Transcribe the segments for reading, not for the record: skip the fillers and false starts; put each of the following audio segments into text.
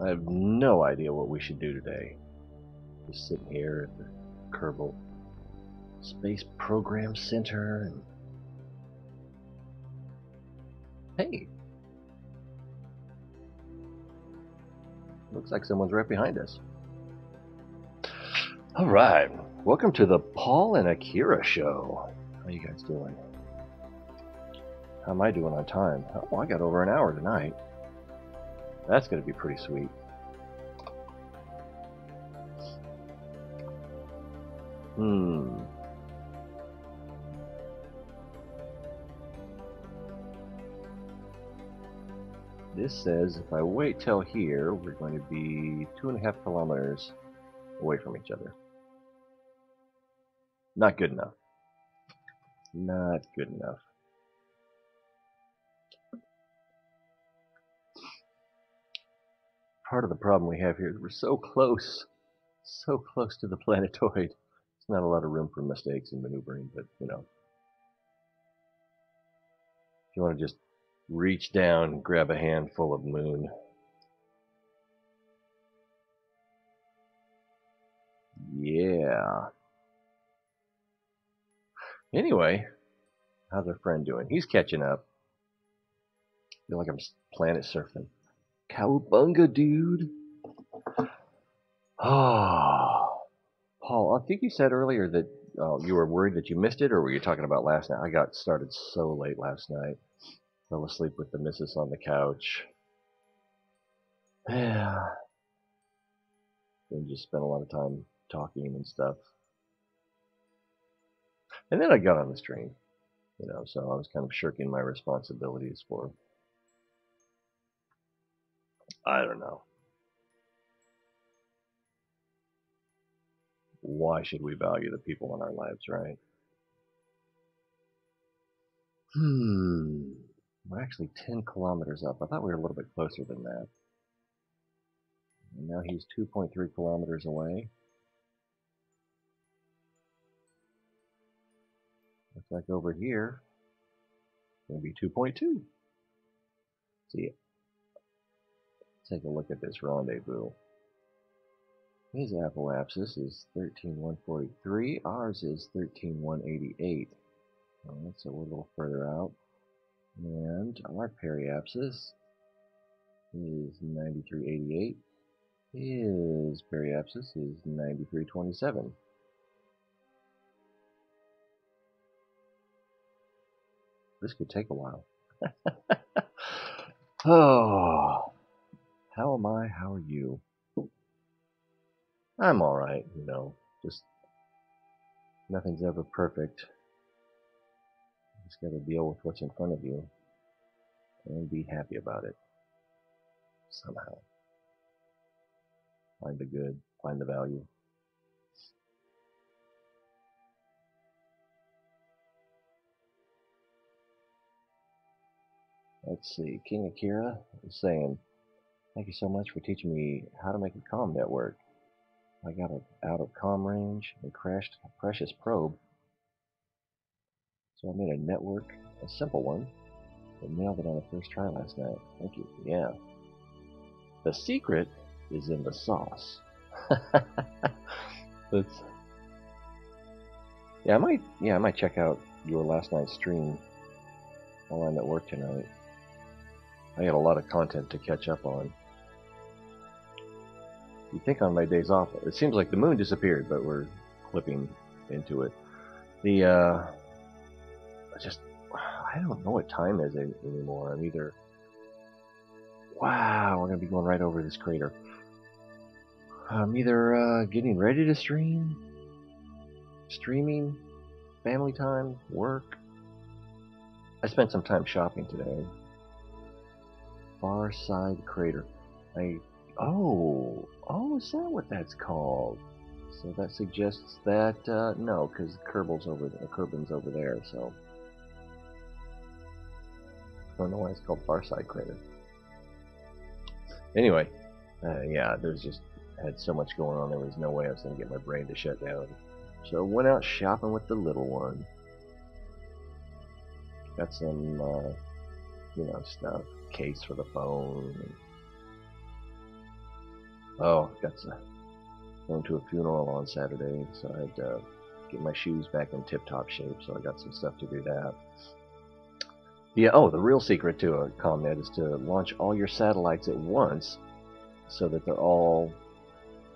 I have no idea what we should do today. Just sitting here at the Kerbal Space Program Center and hey, looks like someone's right behind us. Alright, welcome to the Paul and Akira show. How you guys doing? How am I doing on time? Oh, I got over an hour tonight. That's going to be pretty sweet. This says if I wait till here, we're going to be 2.5 kilometers away from each other. Not good enough. Not good enough. Part of the problem we have here is we're so close to the planetoid. There's not a lot of room for mistakes and maneuvering, but you know, if you want to just reach down and grab a handful of moon. Yeah. Anyway, how's our friend doing? He's catching up. I feel like I'm planet surfing. Cowabunga, dude. Oh, Paul, I think you said earlier that you were worried that you missed it, or were you talking about last night? I got started so late last night. Fell asleep with the missus on the couch. Yeah. And just spent a lot of time talking and stuff. And then I got on the stream, you know, so I was kind of shirking my responsibilities for, I don't know. Why should we value the people in our lives, right? We're actually 10 kilometers up. I thought we were a little bit closer than that. And now he's 2.3 kilometers away. Looks like over here, maybe 2.2. See, take a look at this rendezvous. His apoapsis is 13,143. Ours is 13,188. So we're a little further out. And our periapsis is 9388. His periapsis is 9327. This could take a while. Oh, how am I? How are you? I'm alright, you know, just nothing's ever perfect. You just gotta deal with what's in front of you and be happy about it somehow. Find the good, find the value. Let's see, King Akira is saying, thank you so much for teaching me how to make a comm network. I got it out of comm range and crashed a precious probe. So I made a network, a simple one, and nailed it on the first try last night. Thank you. Yeah. The secret is in the sauce. I might check out your last night's stream while I'm at work tonight. I got a lot of content to catch up on. You think on my days off, it seems like the moon disappeared, but we're clipping into it. I don't know what time is it anymore. I'm either, wow, we're going to be going right over this crater. I'm either getting ready to streaming, family time, work. I spent some time shopping today. Far Side Crater. Oh, is that what that's called? So that suggests that, no, because Kerbal's over there, so. I don't know why it's called Far Side Crater. Anyway, yeah, there's just, had so much going on, there was no way I was going to get my brain to shut down. So went out shopping with the little one. Got some, stuff, case for the phone, Oh, going to a funeral on Saturday, so I had to get my shoes back in tip-top shape, so I got some stuff to do that. Yeah, oh, the real secret to a ComNet is to launch all your satellites at once so that they're all,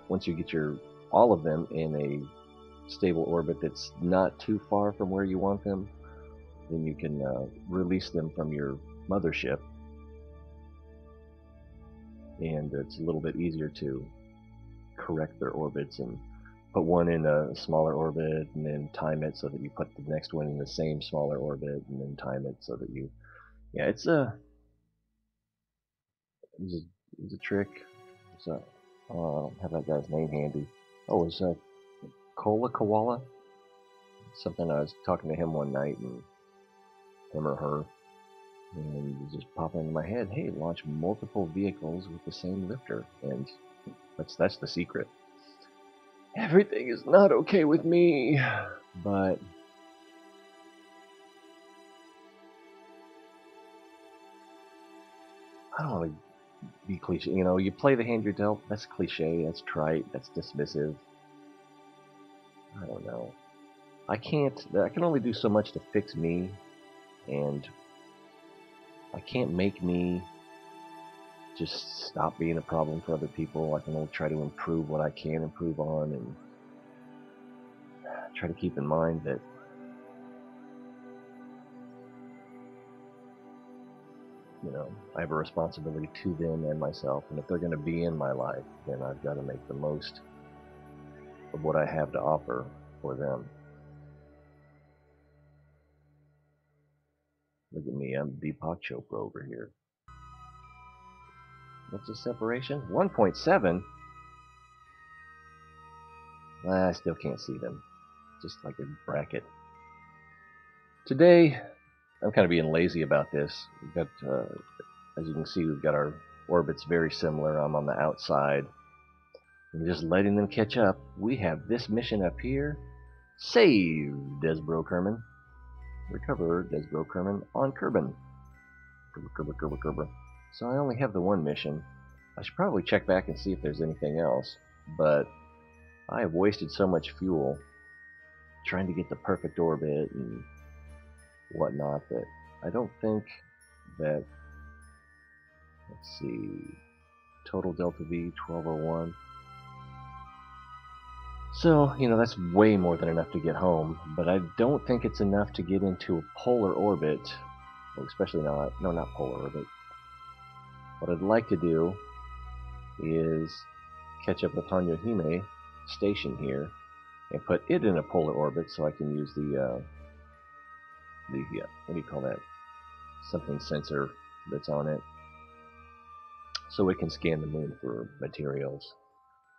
once you get all of them in a stable orbit that's not too far from where you want them, then you can release them from your mothership, and it's a little bit easier to correct their orbits and put one in a smaller orbit and then time it so that you put the next one in the same smaller orbit and then time it so that you, yeah, it's a trick. So I don't have that guy's name handy. Oh, it's Kola Koala, something. I was talking to him one night, and him or her, and it just popped into my head, hey, launch multiple vehicles with the same lifter, and that's the secret. Everything is not okay with me, but I don't want to be cliche. You know, you play the hand you're dealt. That's cliche. That's trite. That's dismissive. I don't know. I can only do so much to fix me, and I can't make me just stop being a problem for other people. I can only try to improve what I can improve on, and try to keep in mind that I have a responsibility to them and myself, and if they're going to be in my life, then I've got to make the most of what I have to offer for them. Look at me, I'm Deepak Chopra over here. What's the separation? 1.7? I still can't see them. Just like a bracket. Today, I'm kind of being lazy about this. We've got, as you can see, we've got our orbits very similar. I'm on the outside. And just letting them catch up. We have this mission up here. Save Desbro Kerman. Recover Desbro Kerman on Kerbin. Kerber. So I only have the one mission. I should probably check back and see if there's anything else, but I have wasted so much fuel trying to get the perfect orbit and whatnot that I don't think that, let's see, total Delta V 1201. So, that's way more than enough to get home, but I don't think it's enough to get into a polar orbit, well, especially not polar orbit. What I'd like to do is catch up with Hanyohime station here and put it in a polar orbit so I can use the what do you call that? Something sensor that's on it, so it can scan the moon for materials.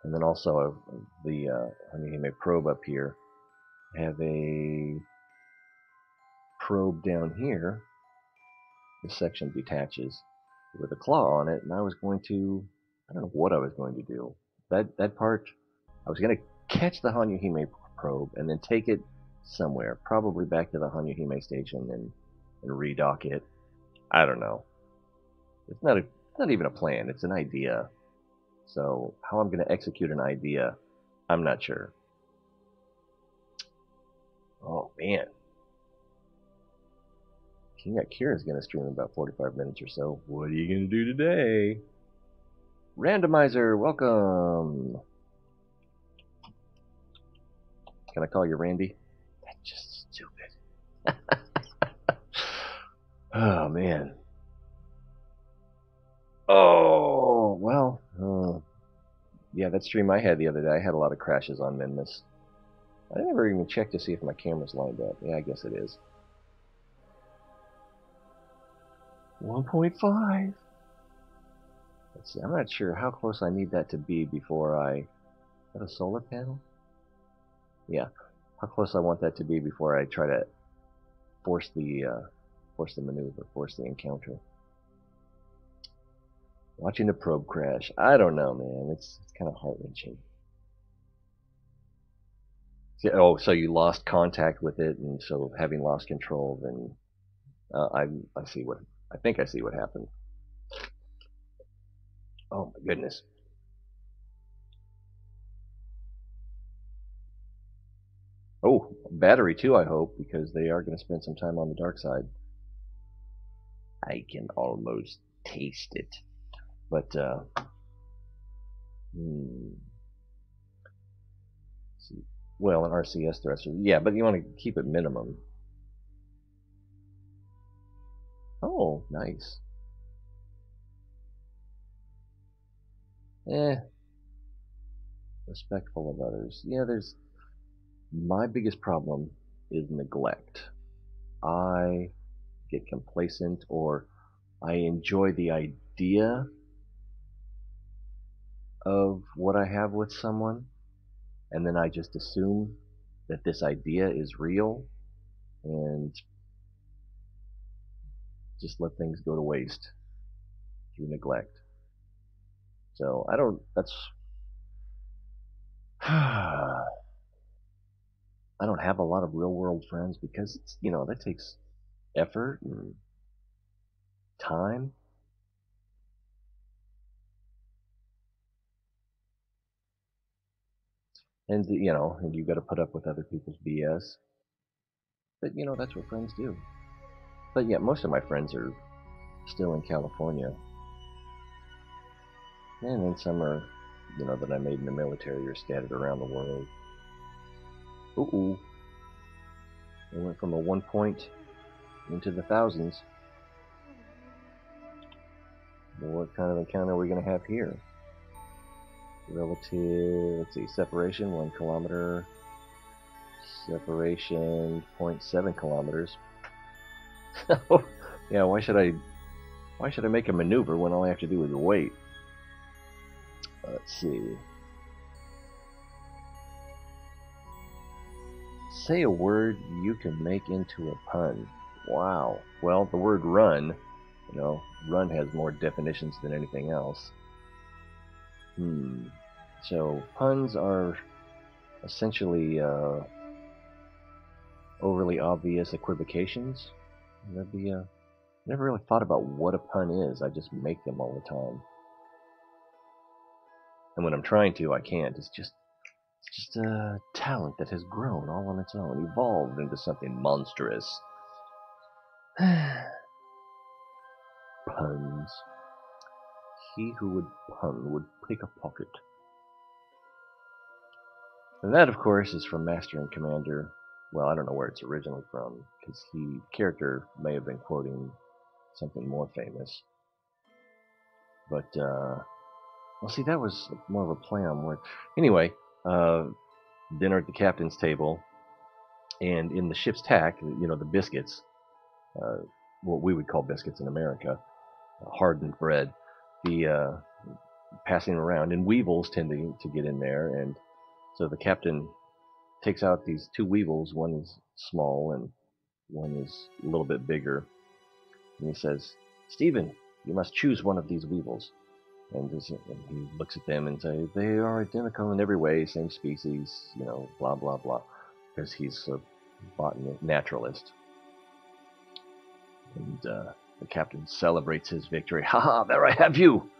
And then also the Hanyohime probe up here. I have a probe down here. This section detaches with a claw on it, and I don't know what I was going to do. That part, I was going to catch the Hanyohime probe and then take it somewhere, probably back to the Hanyohime station and redock it. I don't know. It's not even a plan. It's an idea. So how I'm going to execute an idea, I'm not sure. Oh man. King Akira is going to stream in about 45 minutes or so. What are you going to do today? Randomizer, welcome. Can I call you Randy? That's just stupid. Oh, man. Oh, well. Yeah, that stream I had the other day, I had a lot of crashes on Minmus. I never even checked to see if my camera's lined up. Yeah, I guess it is. 1.5. Let's see, I'm not sure how close I need that to be before I... Is that a solar panel? Yeah. How close I want that to be before I try to force the maneuver, force the encounter. Watching the probe crash. I don't know, man. It's kind of heart-wrenching. Oh, so you lost contact with it, and so having lost control, then I see what I think I see what happened. Oh my goodness. Oh, battery too, I hope, because they are going to spend some time on the dark side. I can almost taste it. But, see. Well, an RCS thruster. Yeah, but you want to keep it minimum. Oh, nice. Respectful of others. Yeah, there's my biggest problem is neglect. I get complacent, or I enjoy the idea of what I have with someone, and then I just assume that this idea is real and just let things go to waste through neglect. So I don't, that's, I don't have a lot of real world friends because it's, that takes effort and time. And, and you got to put up with other people's BS. But, that's what friends do. But yeah, most of my friends are still in California. And then some are, that I made in the military are scattered around the world. Ooh. They went from a 1 point into the thousands. Well, what kind of encounter are we going to have here? Relative, let's see, separation, 1 kilometer. Separation, 0.7 kilometers. Yeah, why should I make a maneuver when all I have to do is wait? Let's see. Say a word you can make into a pun. Wow. Well, the word run, run has more definitions than anything else. So puns are essentially overly obvious equivocations. That'd be never really thought about what a pun is. I just make them all the time. And when I'm trying to, I can't. It's just a talent that has grown all on its own, evolved into something monstrous. Puns. He who would pun would pick a pocket. And that, of course, is from Master and Commander. Well, I don't know where it's originally from, because character may have been quoting something more famous. But, well, see, that was more of a play on word. Anyway, dinner at the captain's table, and in the ship's tack, the biscuits, what we would call biscuits in America, hardened bread, the passing around, and weevils tend to get in there, and so the captain takes out these 2 weevils. One is small and one is a little bit bigger, and he says, "Stephen, you must choose one of these weevils." And he looks at them and says, "They are identical in every way, same species, blah blah blah," because he's a botanist, naturalist. And the captain celebrates his victory. "Ha ha! There I have you!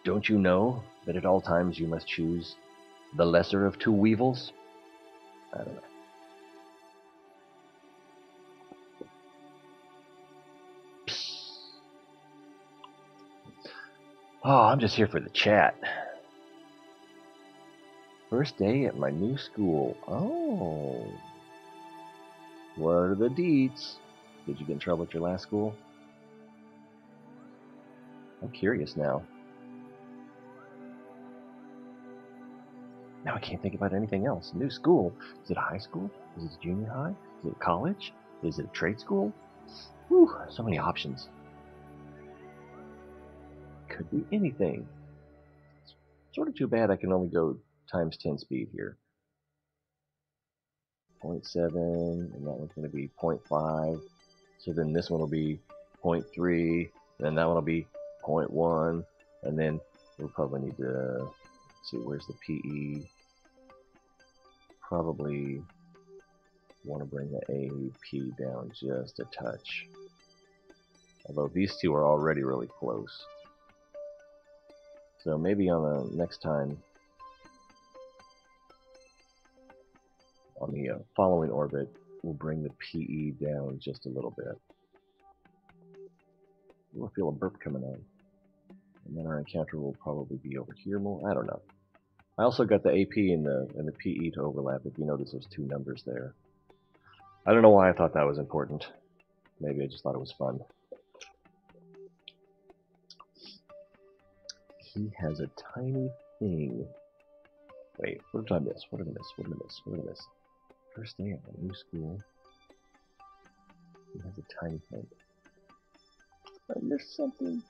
Don't you know that at all times you must choose the lesser of 2 weevils?" I don't know. Oh, I'm just here for the chat. First day at my new school. Oh. What are the deets? Did you get in trouble at your last school? I'm curious now. Now I can't think about anything else. New school. Is it a high school? Is it junior high? Is it college? Is it a trade school? Whew, so many options. Could be anything. It's sort of too bad I can only go times 10 speed here. 0.7, and that one's going to be 0.5. So then this one will be 0.3, and then that one will be 0.1, and then we'll probably need to see, where's the PE? Probably want to bring the AP down just a touch. Although these two are already really close. So maybe on the next time on the following orbit will bring the PE down just a little bit. We'll feel a burp coming on. And then our encounter will probably be over here more. I don't know. I also got the AP and the PE to overlap. If you notice, there's two numbers there. I don't know why I thought that was important. Maybe I just thought it was fun. He has a tiny thing. Wait, what did I miss? What did I miss? What did I miss? What did I miss? First day at a new school. He has a tiny thing. I missed something.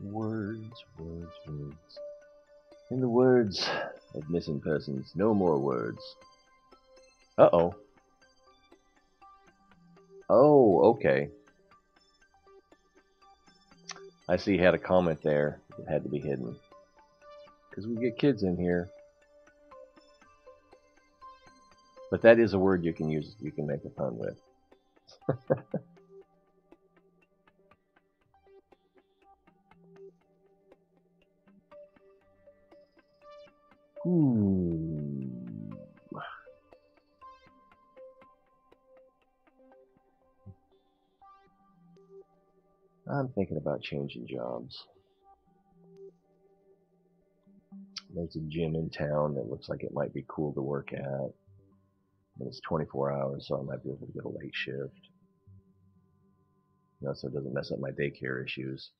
Words, words, words. In the words of missing persons, no more words. Uh-oh. Oh, okay. I see he had a comment there that had to be hidden. Because we get kids in here. But that is a word you can use, you can make a pun with. I'm thinking about changing jobs. There's a gym in town that looks like it might be cool to work at. And it's 24 hours, so I might be able to get a late shift. You know, so it doesn't mess up my daycare issues.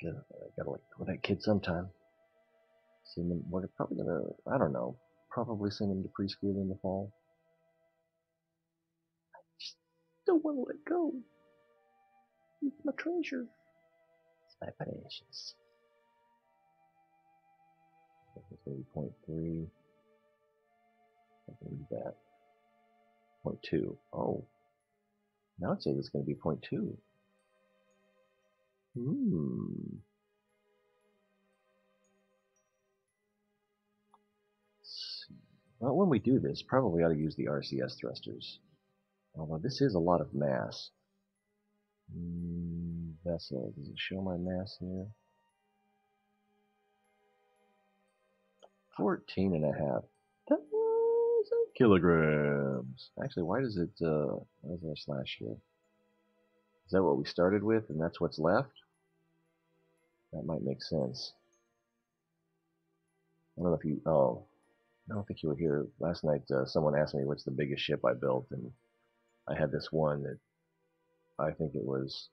Gotta like with that kid sometime. Send him, we're probably gonna, I don't know, probably send him to preschool in the fall. I just don't want to let go. He's my treasure. It's my precious. It's gonna be 0.3. I can read that. 0.2. Oh. Now it says it's gonna be 0.2. Well, when we do this, probably ought to use the RCS thrusters. Although this is a lot of mass. Vessel, does it show my mass here? 14.5 kilograms. Actually, why does it, why is there a slash here? Is that what we started with and that's what's left? That might make sense. I don't know if you, I don't think you were here last night. Someone asked me what's the biggest ship I built, and I had this one that I think it was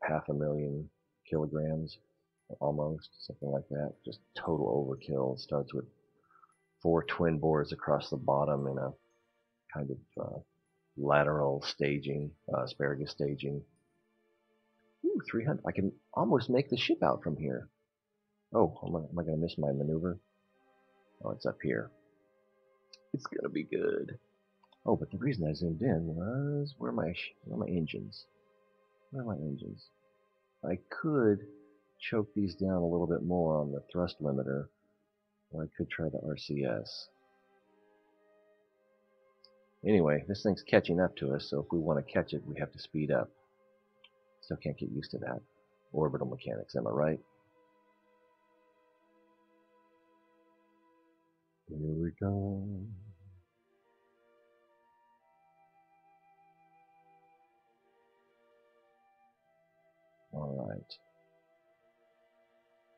500,000 kilograms, almost, something like that. Just total overkill. It starts with 4 twin bores across the bottom in a kind of lateral staging, asparagus staging. Ooh, 300. I can almost make the ship out from here. Oh, am I going to miss my maneuver? Oh, it's up here. It's going to be good. Oh, but the reason I zoomed in was where are my engines? Where are my engines? I could choke these down a little bit more on the thrust limiter, or I could try the RCS. Anyway, this thing's catching up to us, so if we want to catch it, we have to speed up. Still can't get used to that. Orbital mechanics, am I right? Here we go. All right.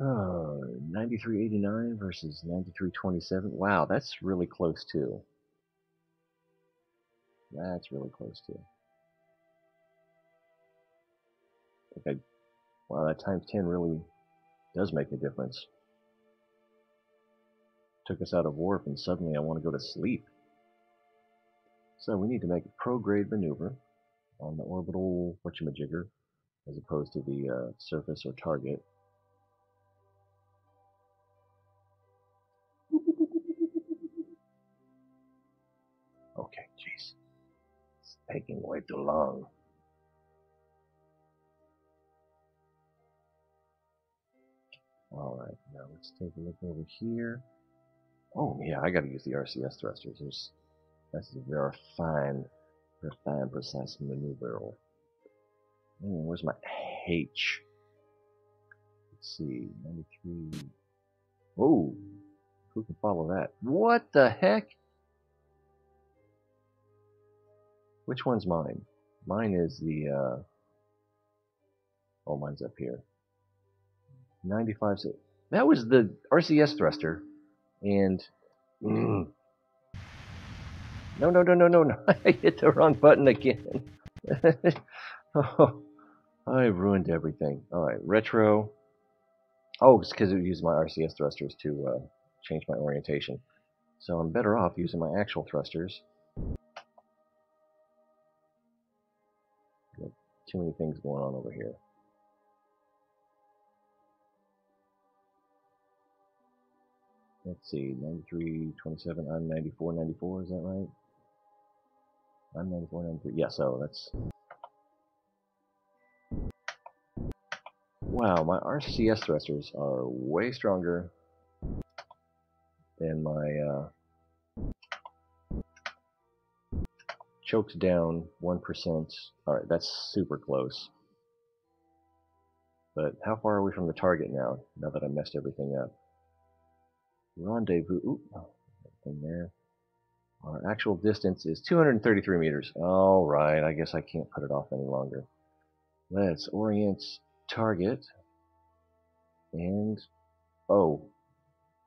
93.89 versus 93.27. Wow, that's really close too. That's really close too. Okay. Wow, that times 10 really does make a difference. Took us out of warp and suddenly I want to go to sleep. So we need to make a prograde maneuver on the orbital whatchamajigger as opposed to the surface or target. Okay, jeez. It's taking way too long. Alright, now let's take a look over here. Oh, yeah, I gotta use the RCS thrusters. That's a very fine, precise maneuver. Where's my H? Let's see, 93. Oh, who can follow that? What the heck? Which one's mine? Mine is the, oh, mine's up here. 95. That was the RCS thruster. And, no, no, no, no, no, no. I hit the wrong button again. Oh, I ruined everything. All right, retro. Oh, it's because it used my RCS thrusters to change my orientation. So I'm better off using my actual thrusters. Got too many things going on over here. Let's see, 93, 27, I'm 94, 94, is that right? I'm 94, 93. Yeah, so that's... Wow, my RCS thrusters are way stronger than my choked down 1%. Alright, that's super close. But how far are we from the target now that I messed everything up? Rendezvouz. Ooh, everything there. Our actual distance is 233 meters. Alright, I guess I can't put it off any longer. Let's orient target. And, oh,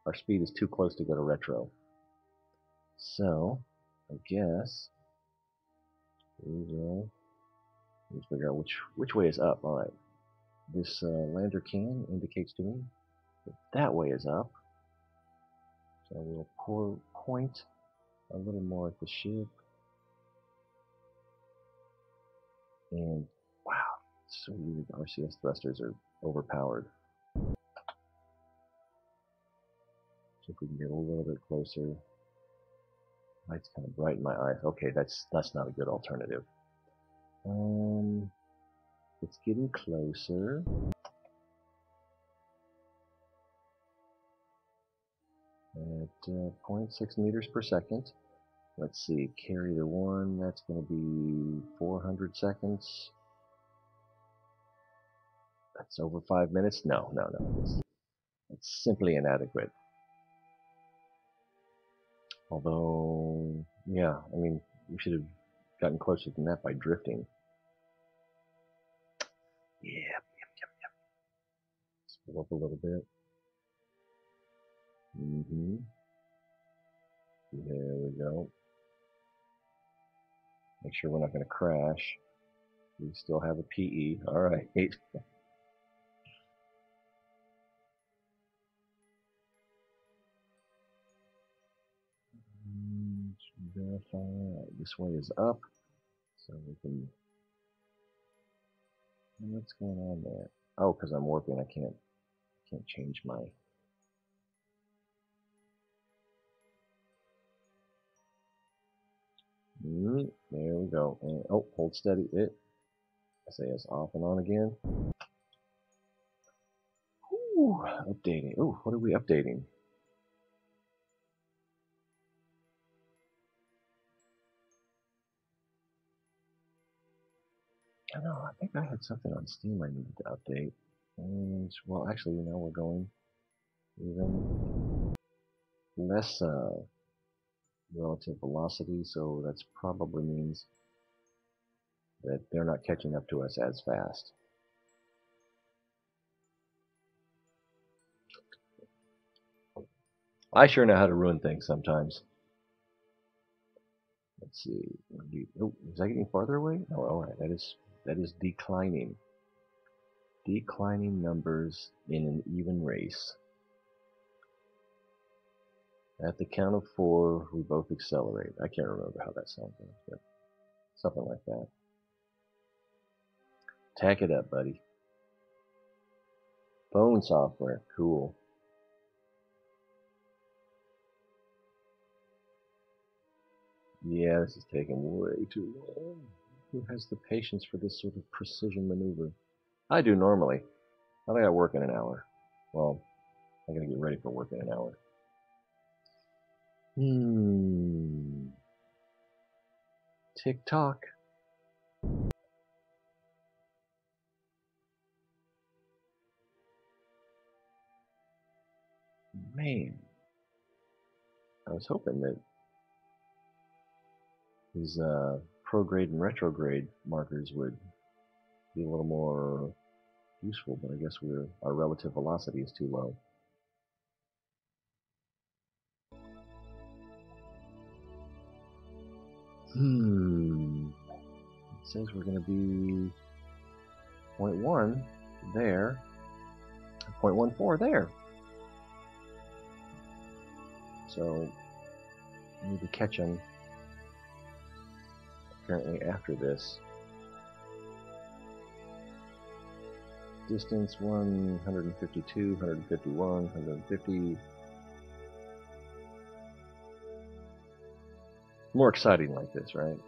our speed is too close to go to retro. So, I guess we will figure out which way is up. Alright, this lander can indicates to me that way is up. So we'll point a little more at the ship. And wow, it's so weird. The RCS thrusters are overpowered. So if we can get a little bit closer. Light's kind of bright in my eyes. Okay, that's not a good alternative. It's getting closer. At 0.6 meters per second. Let's see, carrier 1, that's going to be 400 seconds. That's over 5 minutes? No. It's simply inadequate. Although, yeah, I mean, we should have gotten closer than that by drifting. Yep. Pull up a little bit. There we go. Make sure we're not going to crash. We still have a PE. All right. Verify. This way is up, so we can. What's going on there? Oh, because I'm warping, I can't change my. There we go. And, oh, hold steady. It. SAS off and on again. Ooh, updating. Ooh, what are we updating? I don't know. I think I had something on Steam I needed to update. And, well, actually, you know, we're going even less relative velocity, so that probably means that they're not catching up to us as fast. I sure know how to ruin things sometimes. Let's see. Oh, is that getting farther away? Oh, all right. That is declining. Declining numbers in an even race. At the count of 4, we both accelerate. I can't remember how that sounds, but something like that. Tack it up, buddy. Phone software. Cool. Yeah, this is taking way too long. Who has the patience for this sort of precision maneuver? I do normally. I gotta work in an hour. Well, I gotta get ready for work in an hour. Tick-tock. Man, I was hoping that these prograde and retrograde markers would be a little more useful, but I guess our relative velocity is too low. It says we're going to be 0.1 there, 0.14 there. So I need to catch them apparently after this. Distance 152, 151, 150. More exciting like this, right?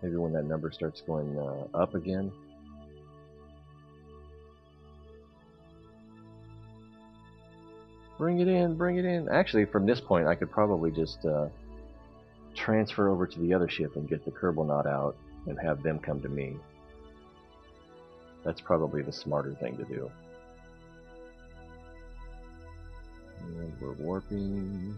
Maybe when that number starts going up again. Bring it in, bring it in. Actually, from this point, I could probably just transfer over to the other ship and get the Kerbal knot out and have them come to me. That's probably the smarter thing to do. And we're warping.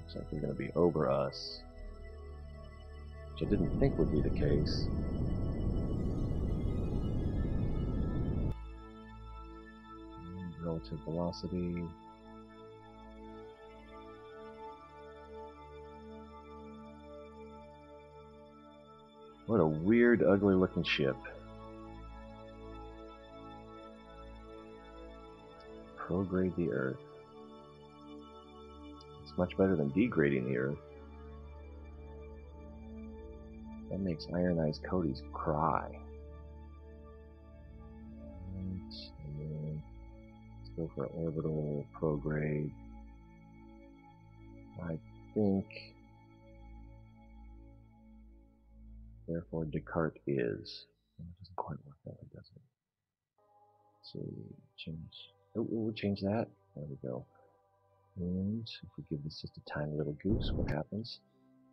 Looks like they're going to be over us, which I didn't think would be the case. And relative velocity. What a weird, ugly looking ship. Prograde the Earth. It's much better than degrading the Earth. That makes Iron Eyes Cody's cry. Right, and then let's go for orbital prograde. I think therefore Descartes is. It doesn't quite work that way, does it? Let's see, change. Oh, we'll change that. There we go. And if we give this just a tiny little goose, what happens?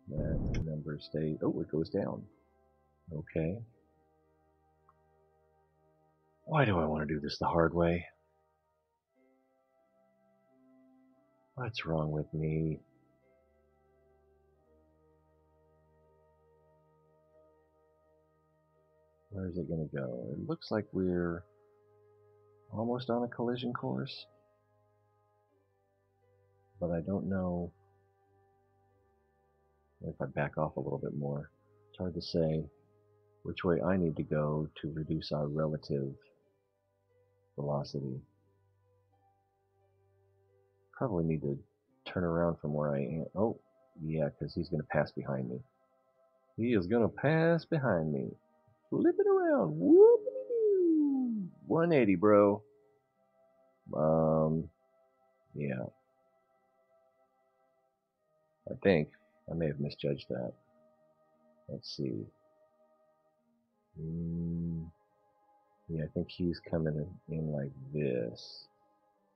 That number stays. Oh, it goes down. Okay. Why do I want to do this the hard way? What's wrong with me? Where is it going to go? It looks like we're almost on a collision course, but I don't know if I back off a little bit more. It's hard to say which way I need to go to reduce our relative velocity. Probably need to turn around from where I am. Oh, yeah, because he's going to pass behind me. He is going to pass behind me. Flip it around. Whoop-a-doo. 180, bro. Yeah. I think I may have misjudged that. Let's see. Yeah, I think he's coming in like this.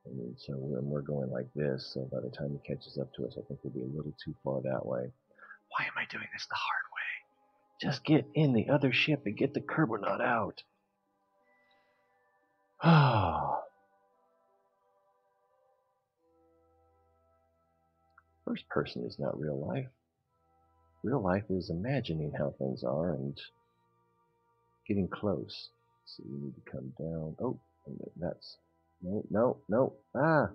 And so we're going like this, so by the time he catches up to us, I think we'll be a little too far that way. Why am I doing this the hard way? Just get in the other ship and get the Kerbal knot out. First person is not real life. Real life is imagining how things are and getting close. So you need to come down. Oh, that's... No. Ah!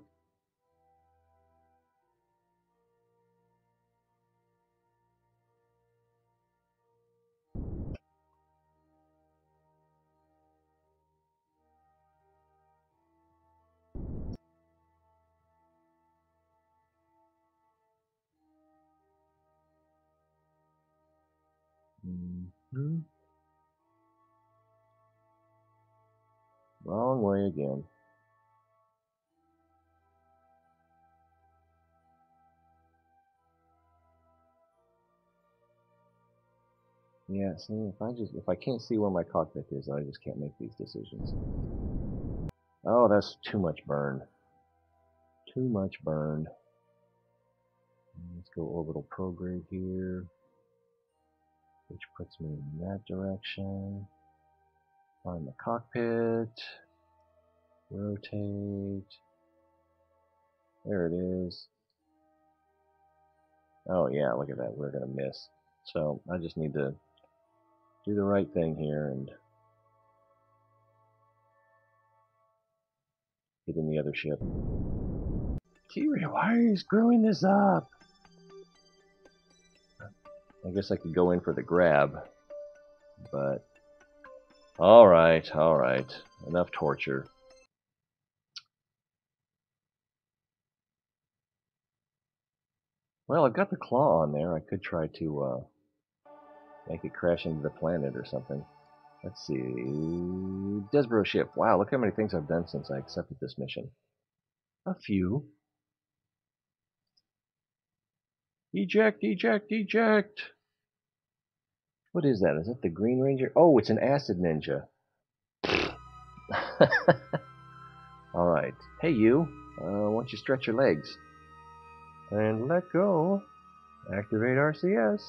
Wrong way again. Yeah, see, if I can't see where my cockpit is, I just can't make these decisions. Oh, that's too much burn. Too much burn. Let's go orbital prograde here, which puts me in that direction. Find the cockpit. Rotate. There it is. Oh yeah, look at that. We're gonna miss. So I just need to do the right thing here and get in the other ship. Kiwi, why are you screwing this up? I guess I could go in for the grab, but alright. Enough torture. Well, I've got the claw on there. I could try to make it crash into the planet or something. Let's see. Desbro ship. Wow, look how many things I've done since I accepted this mission. A few. Eject, eject, eject! What is that? Is that the Green Ranger? Oh, it's an acid ninja. Alright. Hey, you. Why don't you stretch your legs? And let go. Activate RCS.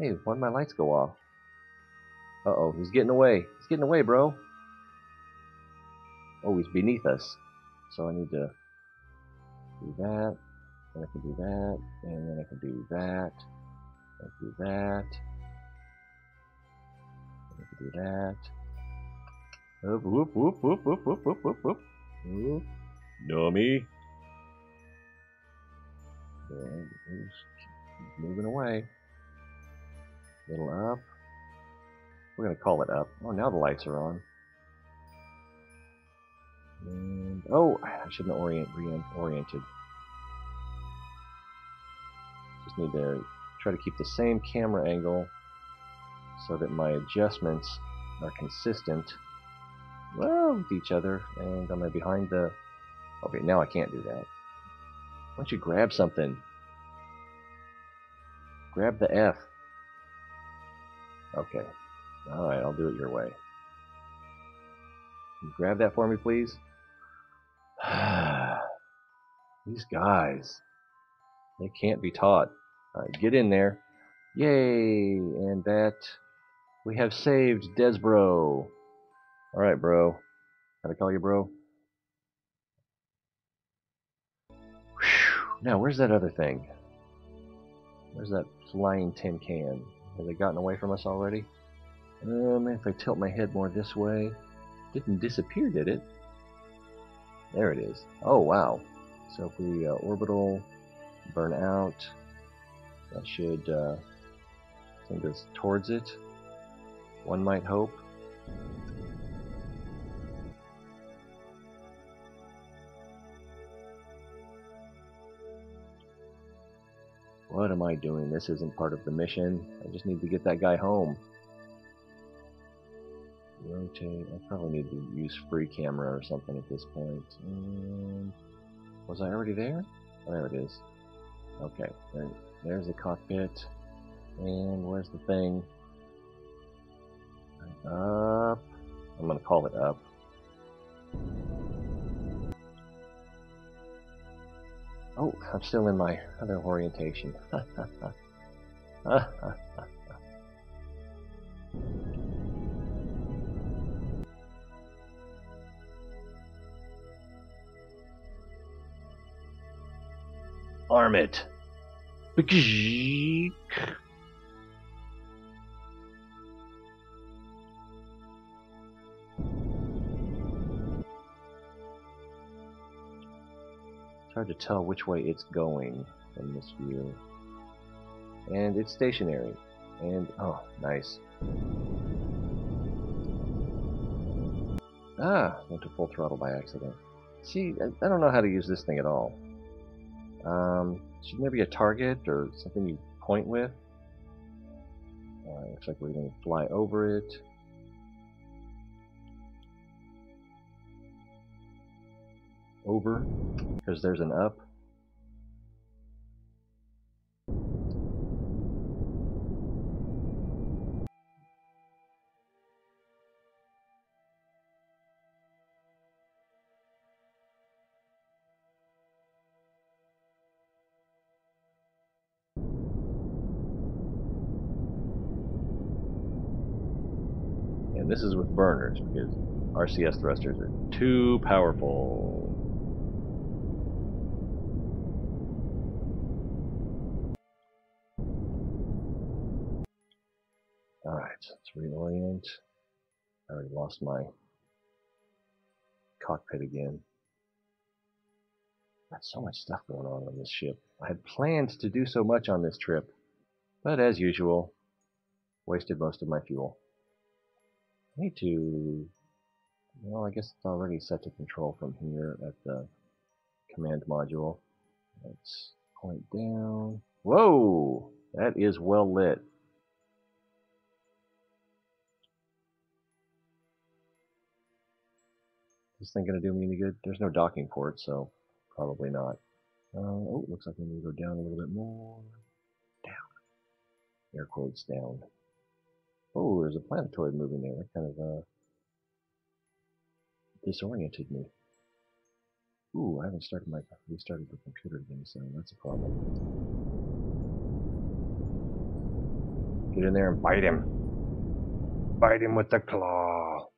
Hey, why'd my lights go off? Uh-oh, he's getting away. He's getting away, bro. Oh, he's beneath us. So I need to do that. And I can do that. And then I can do that. I can do that. I can do that. Whoop, whoop, whoop, whoop, whoop, whoop, whoop, whoop, whoop. Whoop. Dummy. He's moving away. Little up. We're going to call it up. Oh, now the lights are on. And, oh, I shouldn't have reoriented. Just need to try to keep the same camera angle so that my adjustments are consistent, well, with each other. And am I behind the... Okay, now I can't do that. Why don't you grab something? Grab the F. Okay. Alright, I'll do it your way. Can you grab that for me, please? These guys. They can't be taught. Alright, get in there. Yay! And that... We have saved Desbro. Alright, bro. Can I call you bro? Whew. Now, where's that other thing? Where's that flying tin can? Have they gotten away from us already? If I tilt my head more this way... Didn't disappear, did it? There it is. Oh, wow. So if we orbital, burn out, that should send us towards it. One might hope. What am I doing? This isn't part of the mission. I just need to get that guy home. Rotate. I probably need to use free camera or something at this point. Was I already there? Oh, there it is. Okay, there's the cockpit. And where's the thing? Up. I'm going to call it up. Oh, I'm still in my other orientation. Arm it! It's hard to tell which way it's going from this view. And it's stationary. And, oh, nice. Ah, went to full throttle by accident. See, I don't know how to use this thing at all. Should there be a target or something you point with? Looks like we're going to fly over it. Over, because there's an up. And this is with burners, because RCS thrusters are too powerful. Alright, let's reorient. I already lost my cockpit again. Got so much stuff going on this ship. I had planned to do so much on this trip, but as usual, wasted most of my fuel. I need to... Well, I guess it's already set to control from here at the command module. Let's point down. Whoa! That is well lit. Is this thing going to do me any good? There's no docking port, so probably not. Oh, looks like I need to go down a little bit more. Down. Air quotes down. Oh, there's a planetoid moving there. That kind of disoriented me. Ooh, I haven't restarted the computer again, so that's a problem. Get in there and bite him. Bite him with the claw.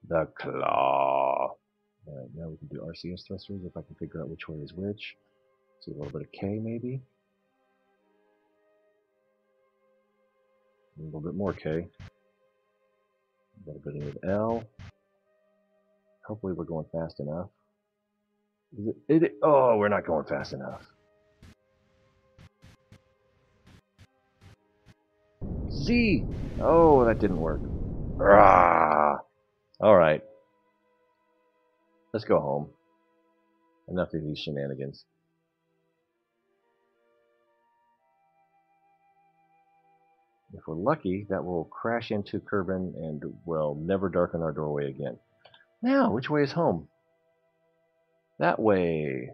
The claw. Alright, now we can do RCS thrusters if I can figure out which way is which. See a little bit of K maybe. A little bit more K. A little bit of L. Hopefully we're going fast enough. Oh, we're not going fast enough. Z! Oh, that didn't work. Rah! Alright. Let's go home. Enough of these shenanigans. If we're lucky, that will crash into Kerbin and will never darken our doorway again. Now, which way is home? That way.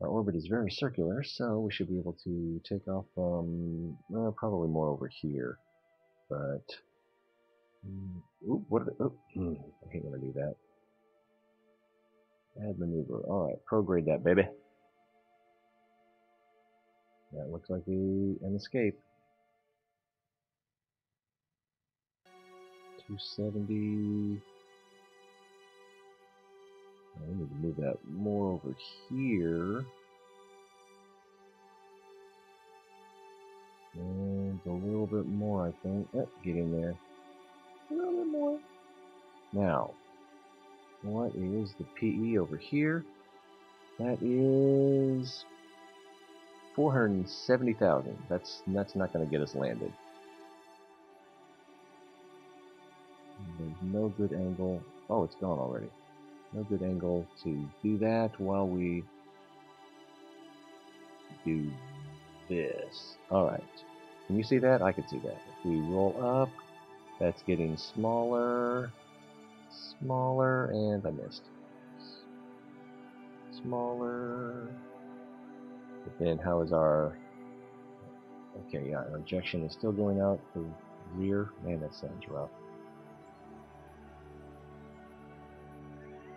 Our orbit is very circular, so we should be able to take off well, probably more over here. But, I hate when I do that. Add maneuver. Alright, prograde that, baby. That looks like an escape. 270. I need to move that more over here. And a little bit more, I think. Get in there. A little bit more. Now, what is the PE over here? That is 470,000. That's not going to get us landed. There's no good angle. Oh, it's gone already. No good angle to do that while we do this. Alright. Can you see that? I can see that. If we roll up, that's getting smaller, smaller, and I missed. Smaller. But then how is our... Okay, yeah, our ejection is still going out the rear. Man, that sounds rough.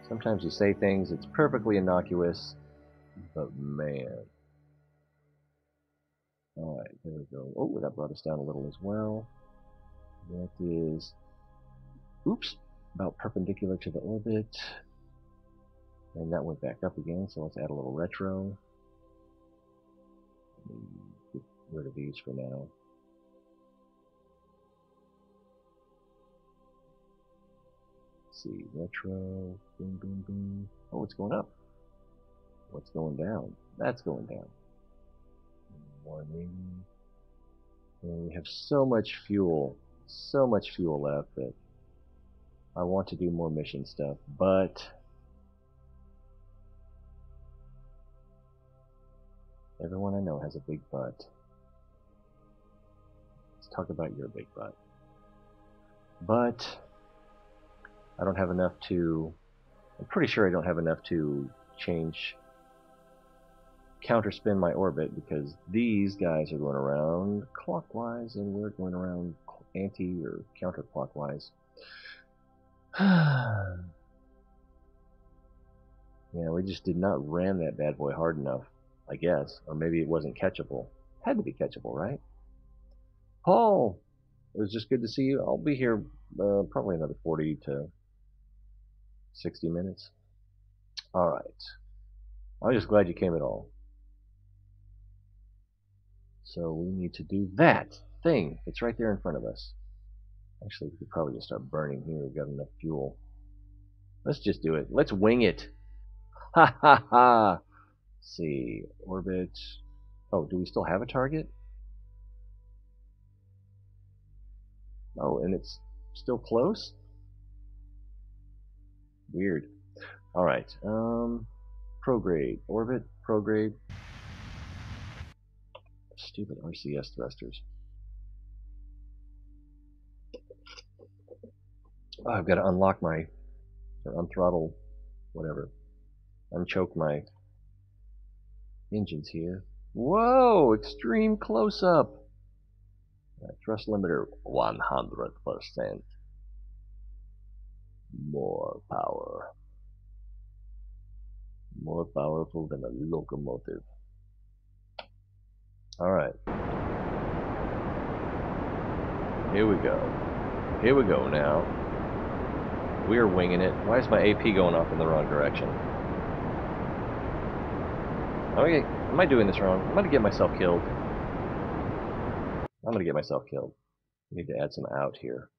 Sometimes you say things, it's perfectly innocuous, but man. Alright, there we go. Oh, that brought us down a little as well. That is, oops, about perpendicular to the orbit. And that went back up again, so let's add a little retro. Get rid of these for now. See, retro, boom, boom, boom. Oh, it's going up. What's going down? That's going down. 180. And we have so much fuel left that I want to do more mission stuff, but everyone I know has a big butt. Let's talk about your big butt. But I don't have enough to... I'm pretty sure I don't have enough to change... counterspin my orbit, because these guys are going around clockwise and we're going around anti- or counterclockwise. Yeah, we just did not ram that bad boy hard enough, I guess. Or maybe it wasn't catchable. Had to be catchable, right? Paul! It was just good to see you. I'll be here Probably another 40 to 60 minutes. Alright. I'm just glad you came at all. So we need to do that thing. It's right there in front of us. Actually, we could probably just start burning here. We've got enough fuel. Let's just do it. Let's wing it. Ha ha ha. Let's see. Orbit. Oh, do we still have a target? Oh, and it's still close? Weird. Alright. Prograde. Orbit. Prograde. Stupid RCS thrusters. Oh, I've got to unlock my, or unthrottle, whatever. Unchoke my engines here. Whoa! Extreme close-up! Thrust limiter 100%. More power. More powerful than a locomotive. Alright. Here we go. Here we go now. We're winging it. Why is my AP going off in the wrong direction? Okay, am I doing this wrong? I'm gonna get myself killed. I'm gonna get myself killed. I need to add some out here.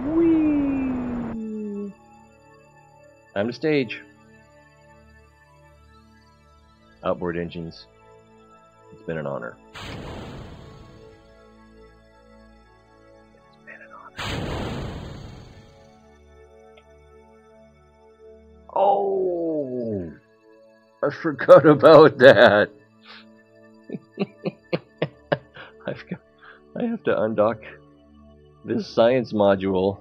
Whee! Time to stage. Outboard engines. It's been an honor. It's been an honor. Oh! I forgot about that. I have to undock this science module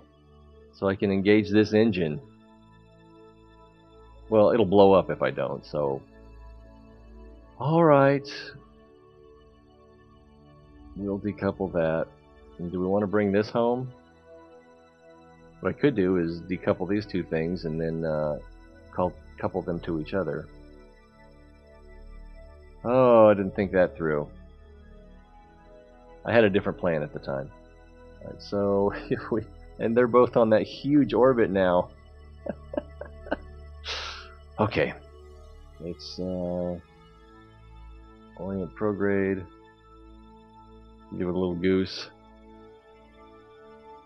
so I can engage this engine. Well, it'll blow up if I don't, so... Alright. We'll decouple that. And do we want to bring this home? What I could do is decouple these two things and then couple them to each other. Oh, I didn't think that through. I had a different plan at the time. Alright, so if we... And they're both on that huge orbit now. Okay. Let's orient prograde. Give it a little goose.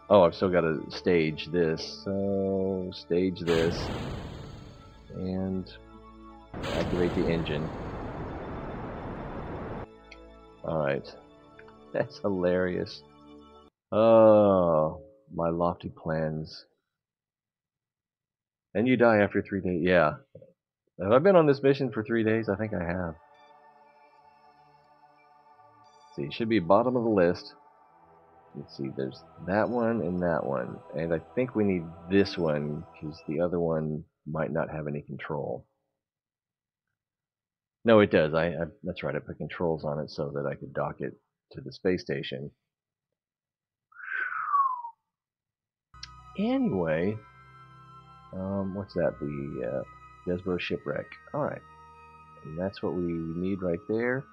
Oh, I've still got to stage this. So stage this. And activate the engine. Alright. That's hilarious. Oh, my lofty plans. And you die after 3 days. Yeah. Have I been on this mission for 3 days? I think I have. Let's see, it should be bottom of the list. Let's see, there's that one and that one. And I think we need this one, because the other one might not have any control. No, it does. That's right, I put controls on it so that I could dock it to the space station. Anyway, what's that? The Desborough shipwreck. Alright. And that's what we need right there.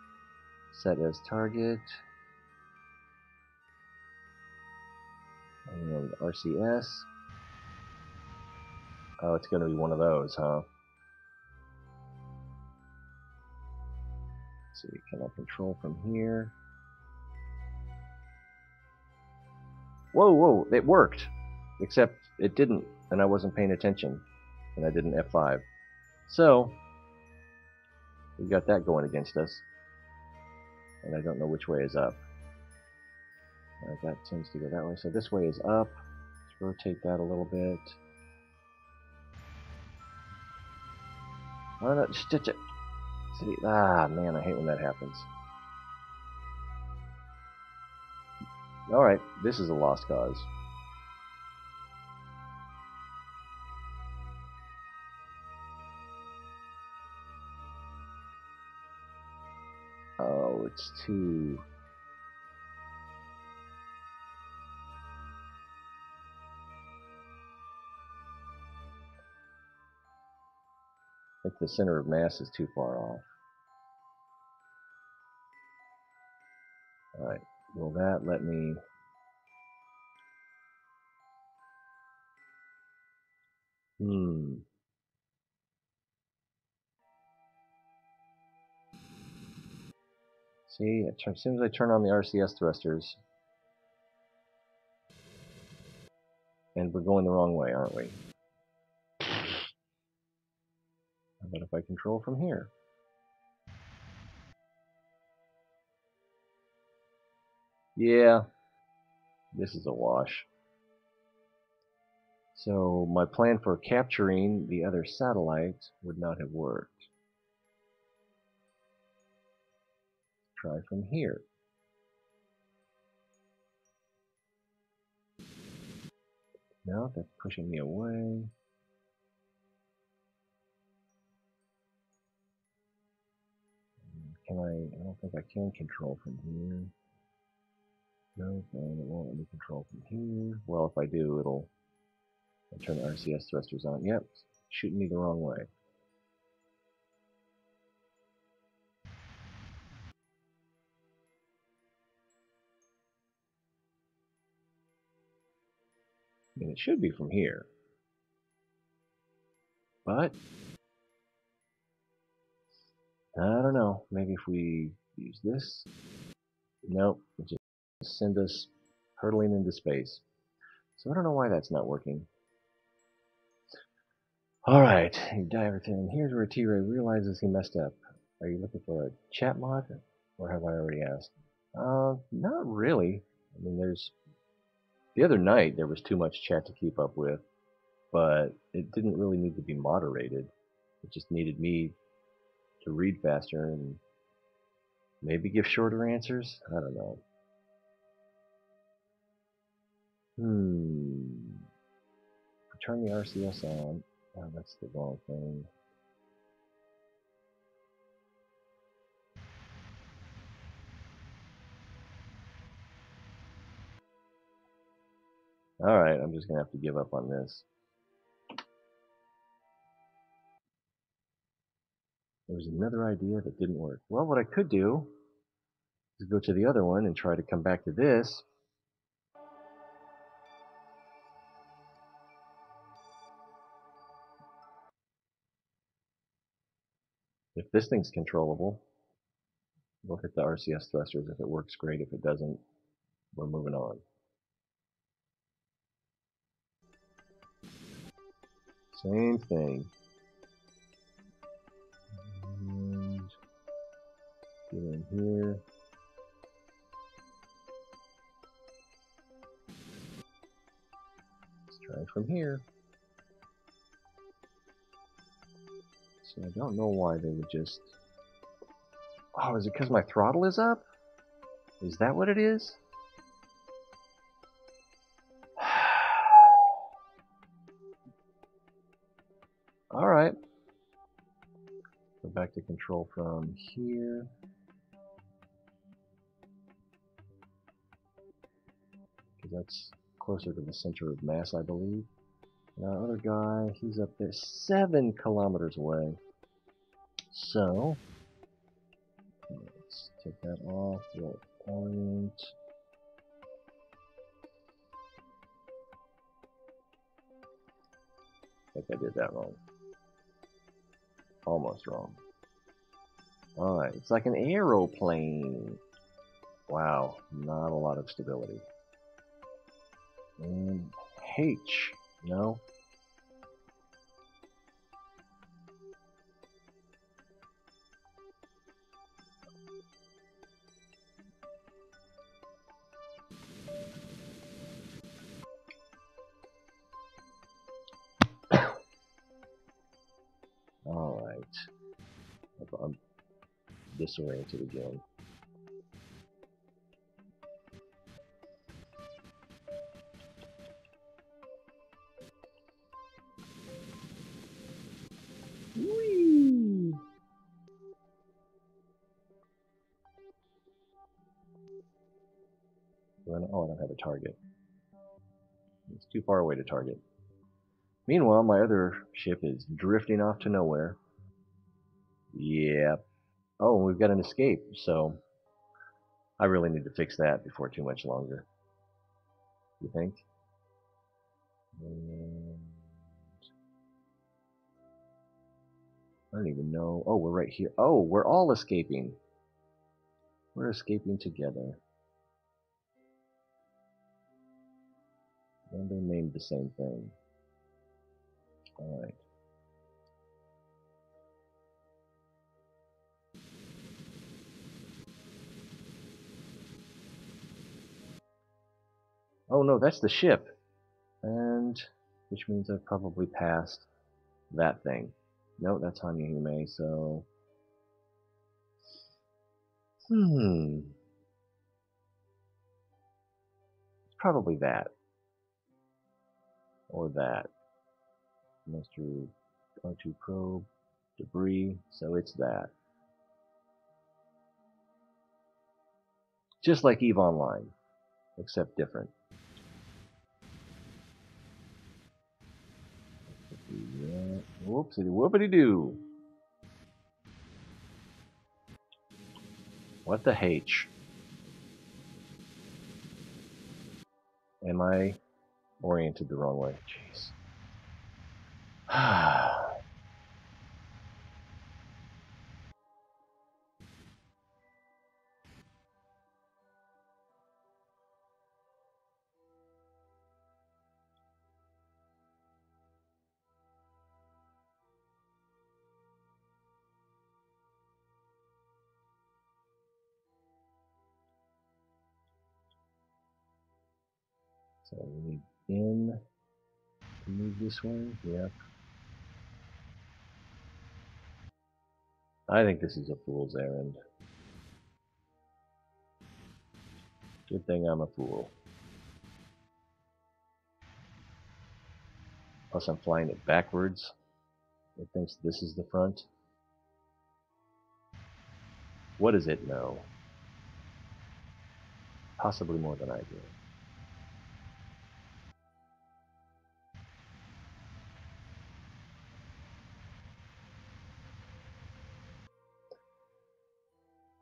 Set as target. And RCS. Oh, it's going to be one of those, huh? Let's see, can I control from here? Whoa, whoa, it worked! Except it didn't, and I wasn't paying attention. And I did an F5. So, we've got that going against us. And I don't know which way is up. That tends to go that way. So this way is up. Let's rotate that a little bit. Oh no, stitch it. See, ah, man, I hate when that happens. Alright, this is a lost cause. Oh, it's too... think the center of mass is too far off. Alright, will that let me... See, as soon as I turn on the RCS thrusters, and we're going the wrong way, aren't we? How about if I control from here? Yeah, this is a wash. So my plan for capturing the other satellite would not have worked. Try from here. No, that's pushing me away. Can I don't think I can control from here. No, and it won't let me control from here. Well, if I do, I'll turn the RCS thrusters on. Yep, shooting me the wrong way. I mean, it should be from here. But I don't know. Maybe if we use this. Nope, it just send us hurtling into space. So I don't know why that's not working. Alright, you dive everything. Here's where T-Ray realizes he messed up. Are you looking for a chat mod? Or have I already asked? Not really. I mean, the other night there was too much chat to keep up with, but it didn't really need to be moderated. It just needed me to read faster and maybe give shorter answers? I don't know. Turn the RCS on. Oh, that's the wrong thing. Alright, I'm just going to have to give up on this. There was another idea that didn't work. Well, what I could do is go to the other one and try to come back to this. If this thing's controllable, we'll hit the RCS thrusters. If it works, great. If it doesn't, we're moving on. Same thing. And get in here. Let's try from here. So I don't know why they would just... Oh, is it because my throttle is up? Is that what it is? Alright. Go back to control from here. Because that's closer to the center of mass, I believe. Now, other guy, he's up there 7 kilometers away. So, let's take that off. We'll orient. I think I did that wrong. Almost wrong. Alright, it's like an aeroplane. Wow, not a lot of stability. And H, no. Alright. I'm disoriented again. Whee! Oh, I don't have a target. It's too far away to target. Meanwhile, my other ship is drifting off to nowhere. Yeah. Oh, we've got an escape, so I really need to fix that before too much longer. You think? And I don't even know. Oh, we're right here. Oh, we're all escaping. We're escaping together. And they're named the same thing. Alright. Oh no, that's the ship. And which means I've probably passed that thing. No, that's Hanyume, so probably that. Or that. Master R2 probe, debris, so it's that. Just like EVE Online, except different. Whoopsie whoopity doo. What the H? Am I oriented the wrong way? Jeez. So we need in to move this way. Yep. I think this is a fool's errand. Good thing I'm a fool. Plus I'm flying it backwards. It thinks this is the front. What does it know? Possibly more than I do.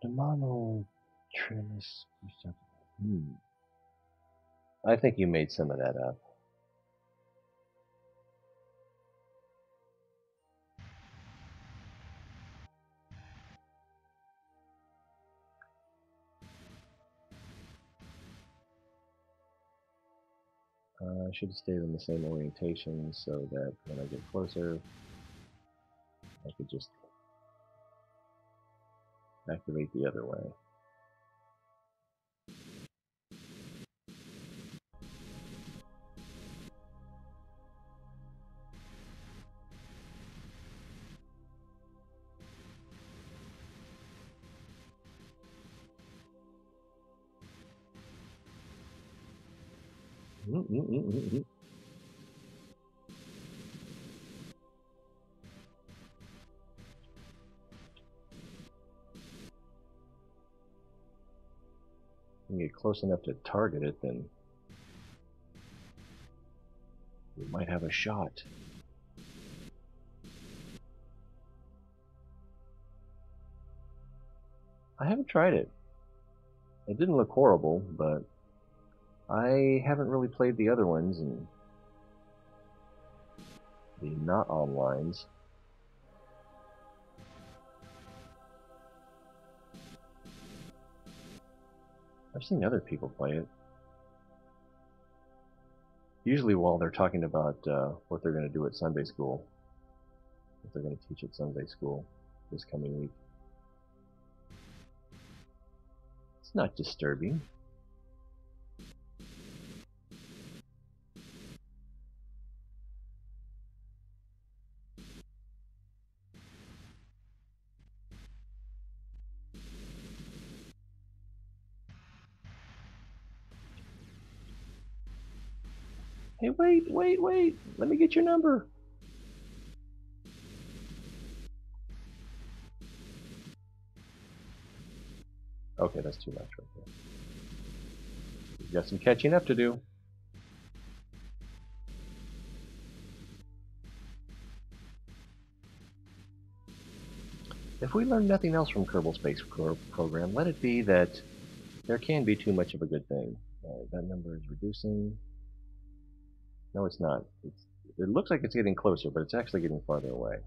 Demano Trimus. I think you made some of that up. I should have stayed in the same orientation so that when I get closer, I could just activate the other way. When you get close enough to target it, then you might have a shot. I haven't tried it. It didn't look horrible, but I haven't really played the other ones and the not onlines. I've seen other people play it. Usually while they're talking about what they're going to do at Sunday school. What they're going to teach at Sunday school this coming week. It's not disturbing. Hey, wait. Let me get your number. Okay, that's too much right there. We've got some catching up to do. If we learn nothing else from Kerbal Space Program, let it be that there can be too much of a good thing. That number is reducing. No, it's not. It looks like it's getting closer, but it's actually getting farther away.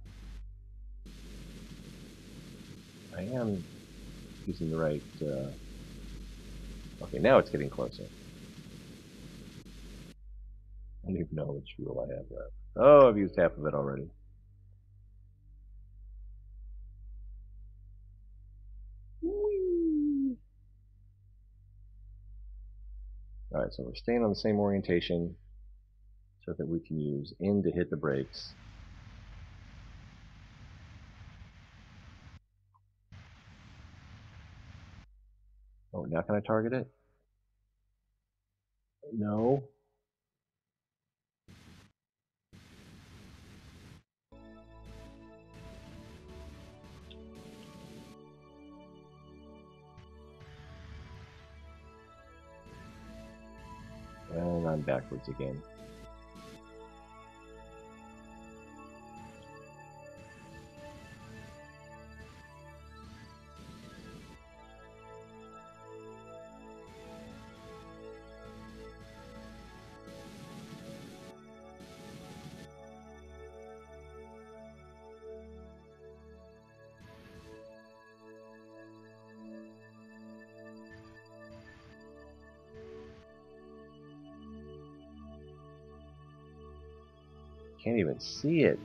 I am using the right... Okay, now it's getting closer. I don't even know how much fuel I have left. Oh, I've used half of it already. Whee! Alright, so we're staying on the same orientation so that we can use in to hit the brakes. Oh, now can I target it? No. And I'm backwards again. Can't even see it.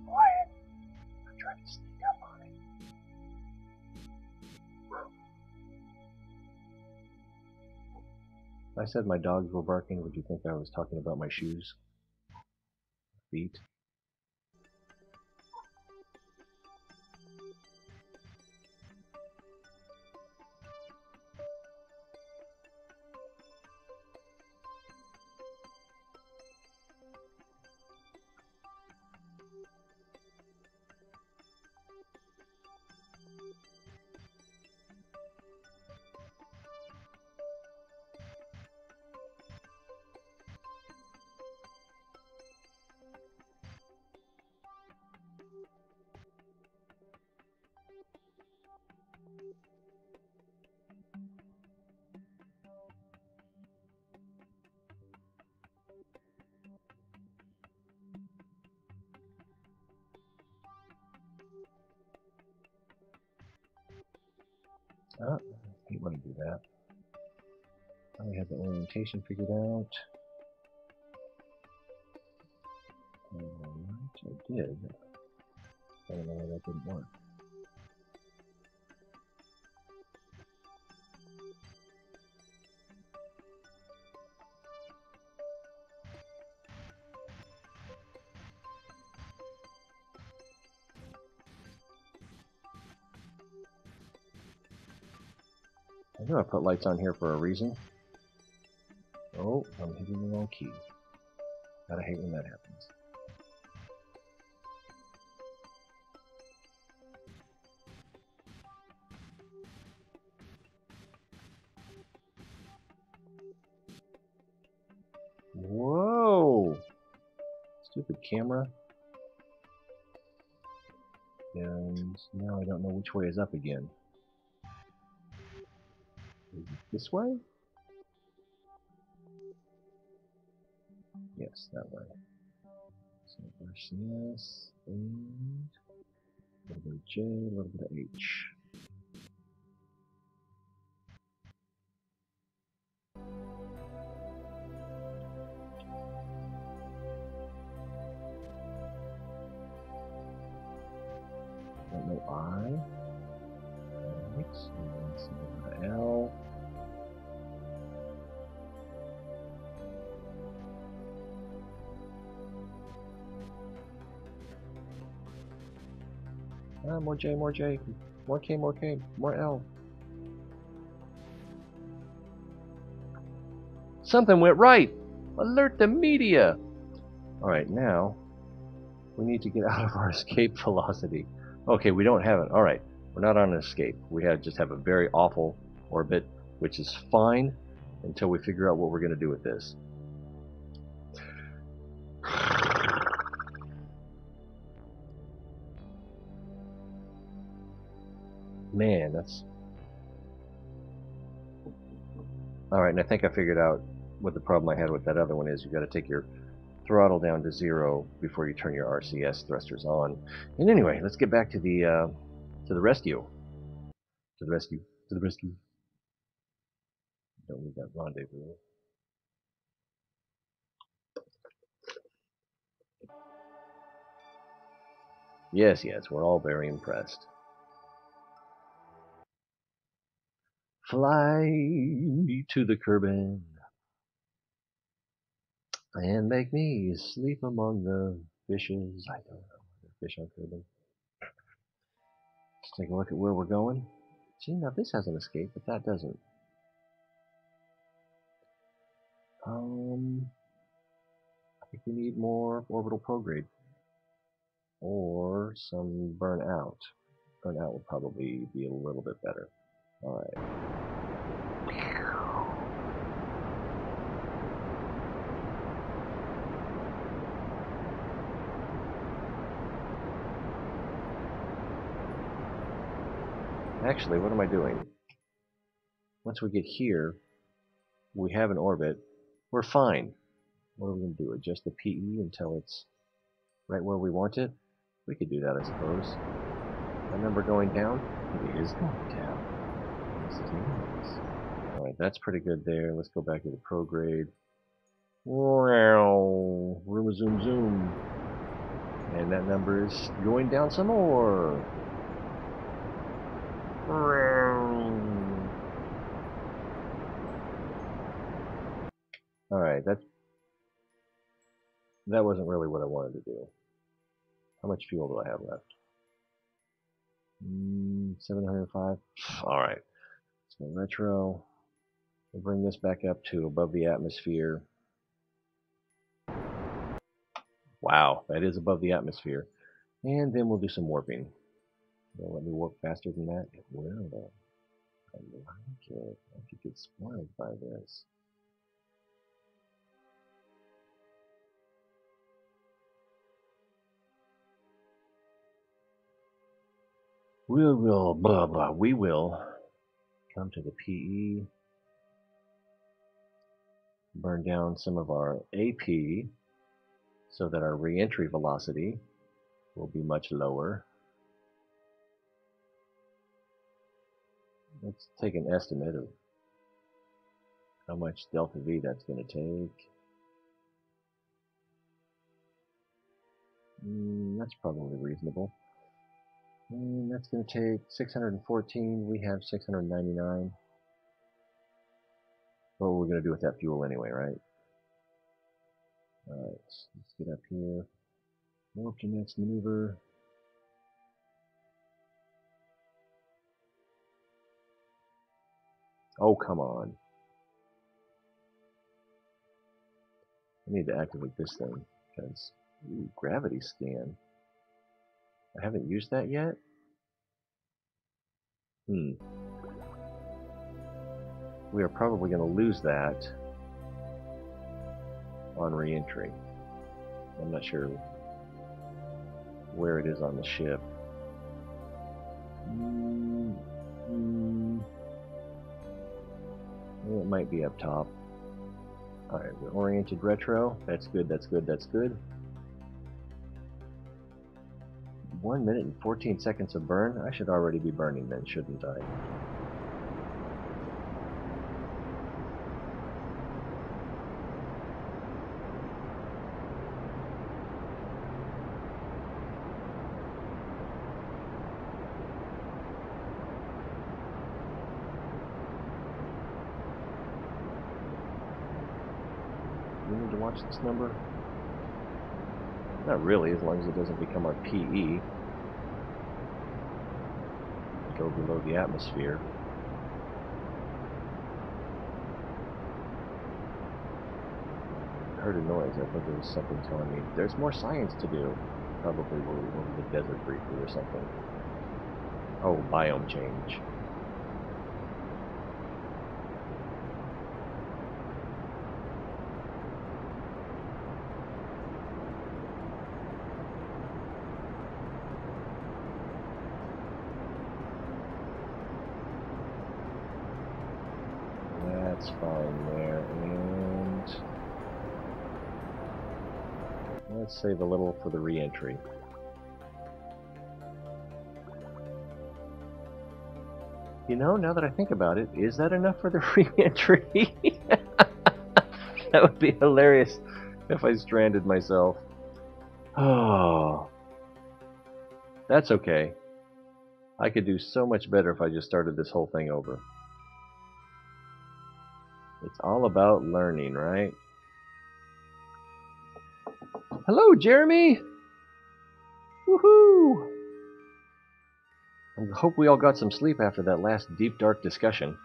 Quiet. I'm trying to sneak up on it. If I said my dogs were barking, would you think I was talking about my shoes? Feet? Oh, I hate when I do that. I have the orientation figured out. Alright, I did. I don't know why that didn't work. I know I put lights on here for a reason. Oh, I'm hitting the wrong key. Gotta hate when that happens. Whoa! Stupid camera. And now I don't know which way is up again. Is it this way? Yes, that way. So RCS and a little bit of J, a little bit of H. Don't know I. Right, and then some L. More J, more J, more K, more K, more L. Something went right! Alert the media! Alright, now we need to get out of our escape velocity. Okay, we don't have it. Alright, we're not on an escape. We just have a very awful orbit, which is fine until we figure out what we're going to do with this. Man, that's... Alright, and I think I figured out what the problem I had with that other one is. You've got to take your throttle down to 0 before you turn your RCS thrusters on. And anyway, let's get back to the rescue. To the rescue. To the rescue. Don't need that rendezvous. Yes, yes, we're all very impressed. Fly me to the Kerbal and make me sleep among the fishes. I don't know. Fish on Kerbal. Let's take a look at where we're going. See, now this has an escape, but that doesn't. I think we need more orbital prograde. Or some burnout. Burnout would probably be a little bit better. Alright. Actually, what am I doing? Once we get here, we have an orbit. We're fine. What are we going to do? Adjust the PE until it's right where we want it? We could do that, I suppose. That number going down? It is going down. Yes, it is. Alright, that's pretty good there. Let's go back to the prograde. Wow. Zoom zoom. And that number is going down some more. Alright, that wasn't really what I wanted to do. How much fuel do I have left? 705. Alright. Let's go retro. We'll bring this back up to above the atmosphere. Wow, that is above the atmosphere. And then we'll do some warping. Will it let me warp faster than that? It will. I like it. I could get spoiled by this. We will, blah, blah, we will come to the PE, burn down some of our AP so that our re-entry velocity will be much lower. Let's take an estimate of how much delta V that's going to take. That's probably reasonable. And that's going to take 614. We have 699. What we're going to do with that fuel anyway, right? Alright, let's get up here. Warp to next maneuver. Oh, come on. I need to activate this thing, because, gravity scan. I haven't used that yet? We are probably going to lose that on re-entry. I'm not sure where it is on the ship. Well, it might be up top. Alright, the oriented retro. That's good, that's good, that's good. 1 minute and 14 seconds of burn? I should already be burning then, shouldn't I? You need to watch this number? Not really, as long as it doesn't become our PE. Go below the atmosphere. I heard a noise. I think it was something telling me there's more science to do. Probably we're over the desert briefly or something. Oh, biome change. That's fine there, and let's save a little for the re-entry. You know, now that I think about it, is that enough for the re-entry? That would be hilarious if I stranded myself. Oh, that's okay. I could do so much better if I just started this whole thing over. It's all about learning, right? Hello, Jeremy! Woohoo! I hope we all got some sleep after that last deep, dark discussion.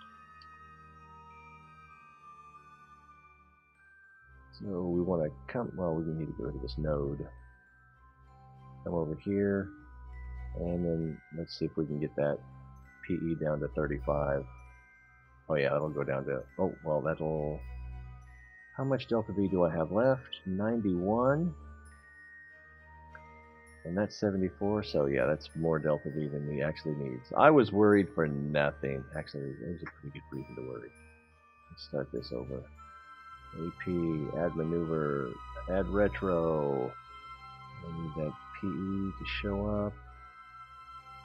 So we want to come, well, we need to go to this node. Come over here, and then let's see if we can get that PE down to 35. Oh yeah, that'll go down to, oh, well, that'll, how much delta V do I have left? 91. And that's 74, so yeah, that's more delta V than we actually need. So I was worried for nothing. Actually, it was a pretty good reason to worry. Let's start this over. AP, add maneuver, add retro. I need that PE to show up.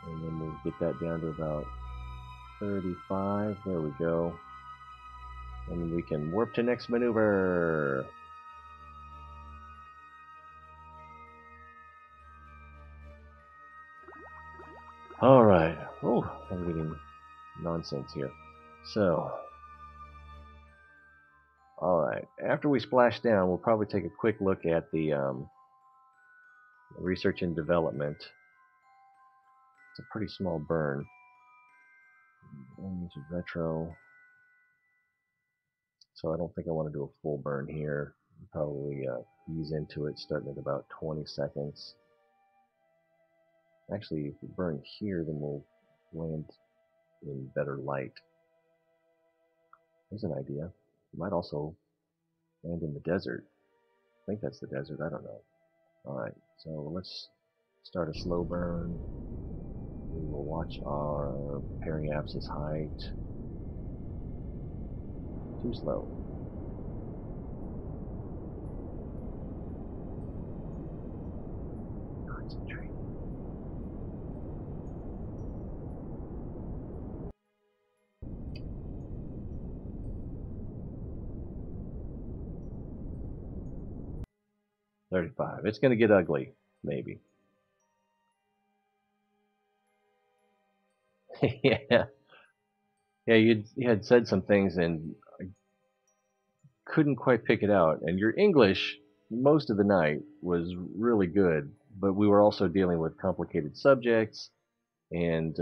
And then we'll get that down to about 35. There we go. And we can warp to next maneuver. Alright. Oh, I'm getting nonsense here. So, alright. After we splash down, we'll probably take a quick look at the research and development. It's a pretty small burn. Into retro. So I don't think I want to do a full burn here. Probably ease into it, starting at about 20 seconds. Actually, if we burn here, then we'll land in better light. There's an idea. We might also land in the desert. I think that's the desert, I don't know. Alright, so let's start a slow burn. We will watch our periapsis height. Too slow. Concentrate. $35. It's going to get ugly, maybe. Yeah. Yeah, you had said some things and I couldn't quite pick it out. And your English, most of the night, was really good, but we were also dealing with complicated subjects, and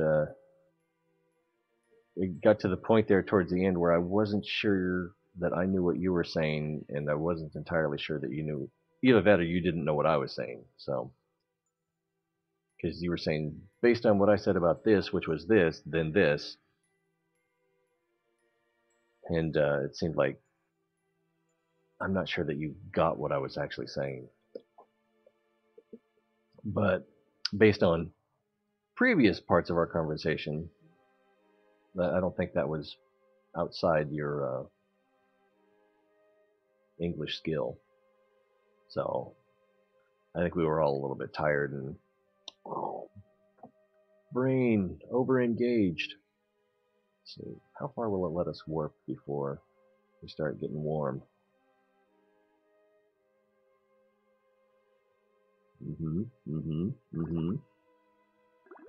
it got to the point there towards the end where I wasn't sure that I knew what you were saying, and I wasn't entirely sure that you knew. Either that or you didn't know what I was saying. So, because you were saying, based on what I said about this, which was this, then this, and it seemed like I'm not sure that you got what I was actually saying. But based on previous parts of our conversation, I don't think that was outside your English skill. So I think we were all a little bit tired and brain over-engaged. Let's see, how far will it let us warp before we start getting warm?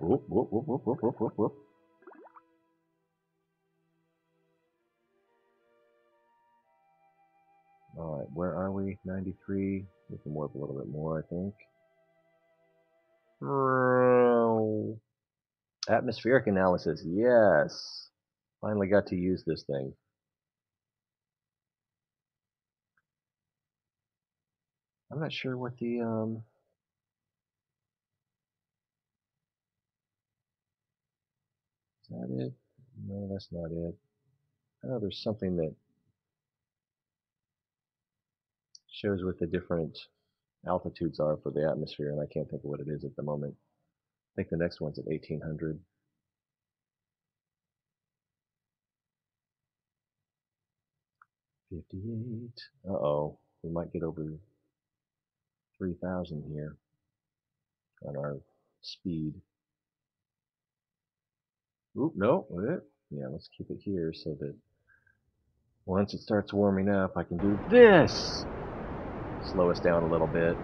Whoop, whoop, whoop, whoop, whoop, whoop, whoop, whoop. Alright, where are we? 93. We can warp a little bit more, I think. Atmospheric analysis, yes! Finally got to use this thing. I'm not sure what the, is that it? No, that's not it. I know there's something that shows what the different altitudes are for the atmosphere, and I can't think of what it is at the moment. I think the next one's at 1800. Uh-oh, we might get over 3,000 here on our speed. Oop, no, yeah, let's keep it here so that once it starts warming up, I can do this! Slow us down a little bit.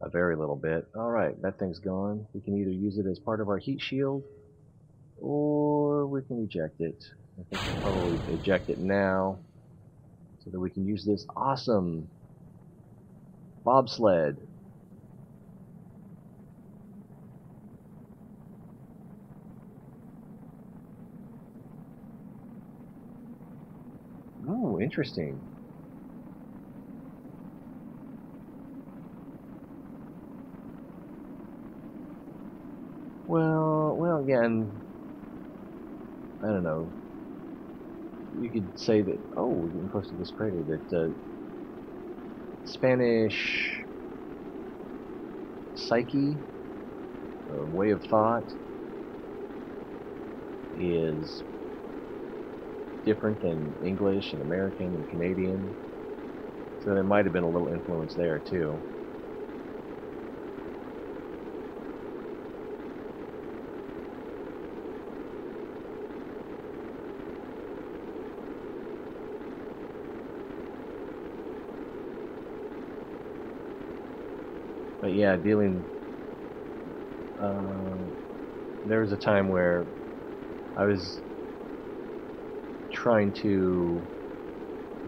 A very little bit. Alright, that thing's gone. We can either use it as part of our heat shield, or we can eject it. I think we'll probably eject it now, so that we can use this awesome bobsled. Oh, interesting. Well, again, I don't know. You could say that, oh, we're getting close to this crater, that Spanish psyche, or way of thought, is different than English and American and Canadian. So there might have been a little influence there too. But yeah, there was a time where I was trying to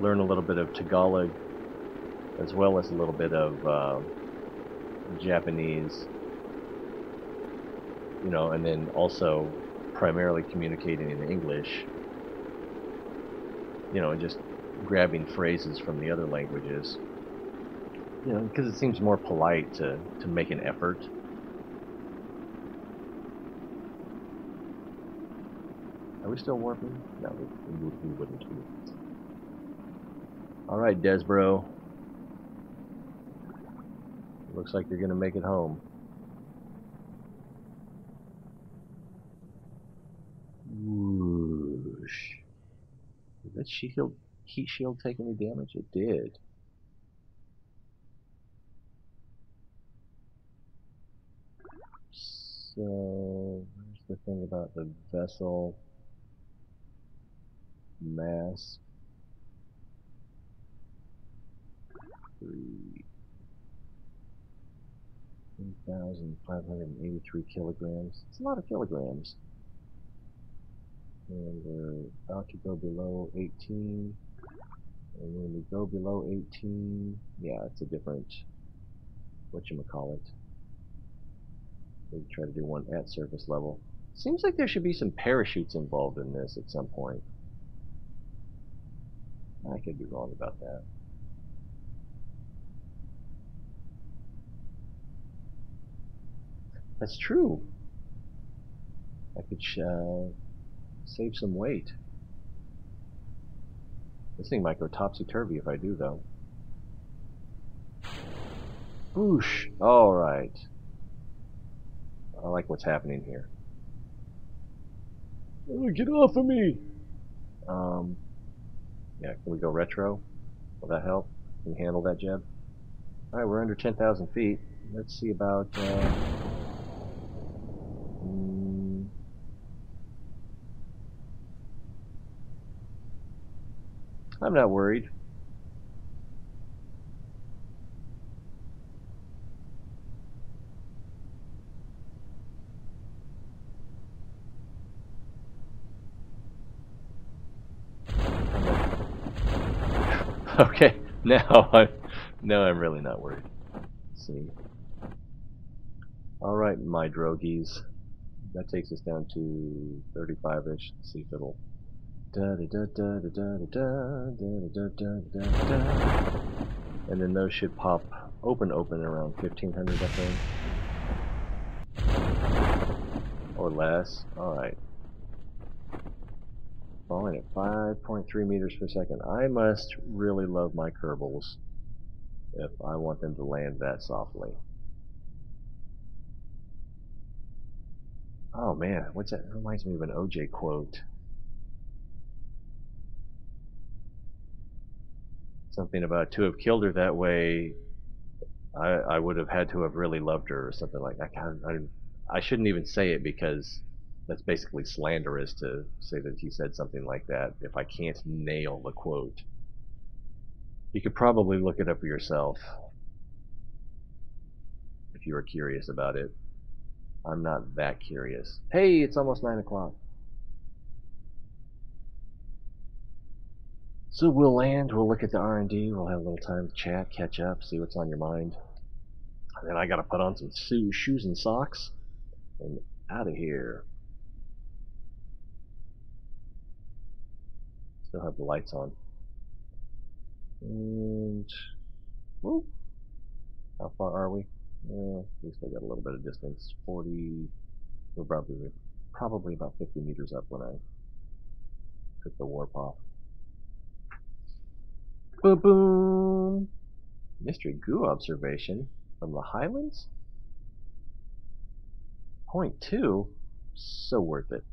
learn a little bit of Tagalog as well as a little bit of Japanese, you know, and then also primarily communicating in English, you know, and just grabbing phrases from the other languages, you know, because it seems more polite to make an effort. Are we still warping? No, we wouldn't be. Alright, Desbro. Looks like you're going to make it home. Whoosh. Did that heat shield take any damage? It did. So, where's the thing about the vessel mass? 3,583 kilograms. It's a lot of kilograms. And we're about to go below 18. And when we go below 18, yeah, it's a different, whatchamacallit. We try to do one at surface level. Seems like there should be some parachutes involved in this at some point. I could be wrong about that. That's true. I could save some weight. This thing might go topsy-turvy if I do, though. Boosh! Alright. I like what's happening here. Oh, get off of me! Yeah, can we go retro? Will that help? Can you handle that, Jeb? Alright, we're under 10,000 feet. Let's see about... I'm not worried. Okay, now I'm really not worried. Let's see. Alright, my drogies. That takes us down to 35-ish. Let's see if it'll... And then those should pop open around 1500, I think. Or less. Alright. Falling at 5.3 meters per second. I must really love my Kerbals if I want them to land that softly. Oh man, what's that? It reminds me of an OJ quote. Something about to have killed her that way, I would have had to have really loved her, or something like that. I shouldn't even say it because that's basically slanderous to say that he said something like that if I can't nail the quote. You could probably look it up for yourself if you were curious about it. I'm not that curious. Hey, it's almost 9 o'clock. So we'll land, we'll look at the R&D, we'll have a little time to chat, catch up, see what's on your mind. And then I gotta put on some shoes and socks and out of here. Still have the lights on. And whoop, how far are we? We still got a little bit of distance. 40. We're probably about 50 meters up when I took the warp off. Boom, boom. Mystery goo observation from the Highlands. 0.2. So worth it.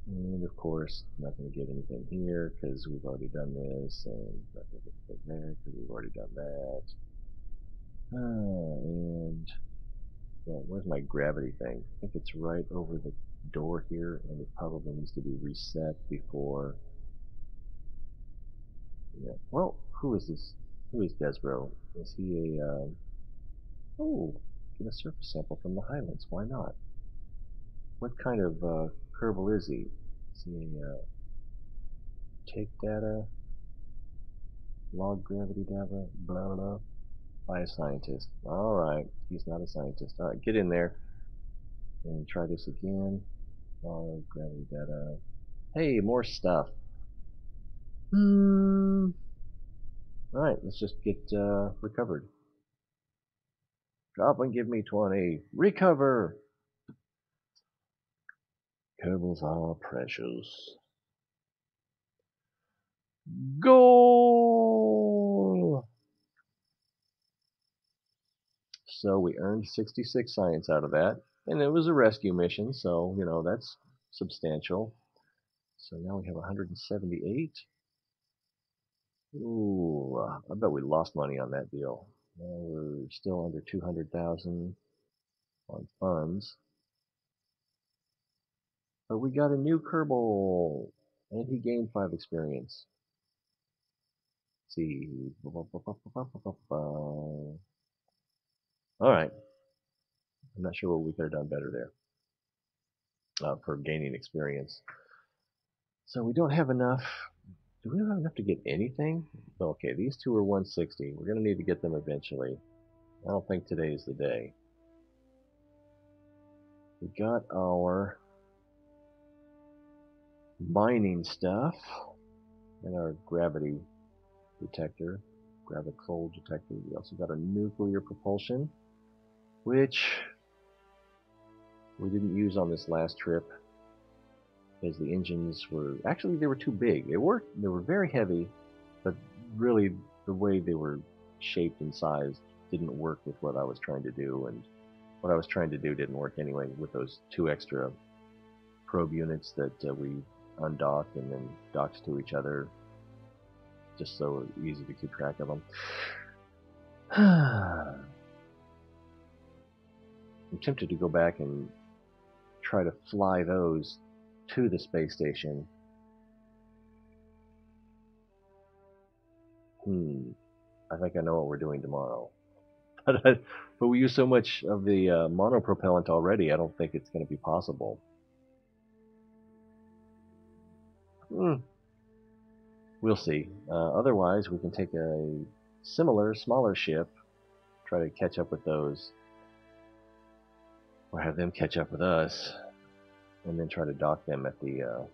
And of course, not going to get anything here because we've already done this, and not going to get anything there because we've already done that. And well, where's my gravity thing? I think it's right over the door here, and it probably needs to be reset before. Yeah. Well, who is this? Who is Desbro? Is he a? Oh, get a surface sample from the Highlands. Why not? What kind of Kerbal is he? Is he a take data, log gravity data, blah blah blah? By a scientist. All right, he's not a scientist. All right, get in there and try this again. Log gravity data. Hey, more stuff. All right, let's just get recovered. Drop and give me 20. Recover. Kerbals are precious. Goal! So we earned 66 science out of that, and it was a rescue mission, so, you know, that's substantial. So now we have 178. Ooh, I bet we lost money on that deal. We're still under 200,000 on funds. But we got a new Kerbal, and he gained 5 experience. Let's see. Alright. I'm not sure what we could have done better there for gaining experience. So we don't have enough. Do we have enough to get anything? Okay, these two are 160. We're going to need to get them eventually. I don't think today is the day. We got our mining stuff and our gravity detector, gravitol detector. We also got a nuclear propulsion, which we didn't use on this last trip because the engines were actually they were too big. They were very heavy, but really the way they were shaped and sized didn't work with what I was trying to do, and what I was trying to do didn't work anyway with those 2 extra probe units that we undocked and then docked to each other. just so easy to keep track of them. I'm tempted to go back and try to fly those to the space station. I think I know what we're doing tomorrow. But we use so much of the monopropellant already, I don't think it's going to be possible. We'll see. Otherwise, we can take a similar, smaller ship, try to catch up with those, or have them catch up with us, and then try to dock them at the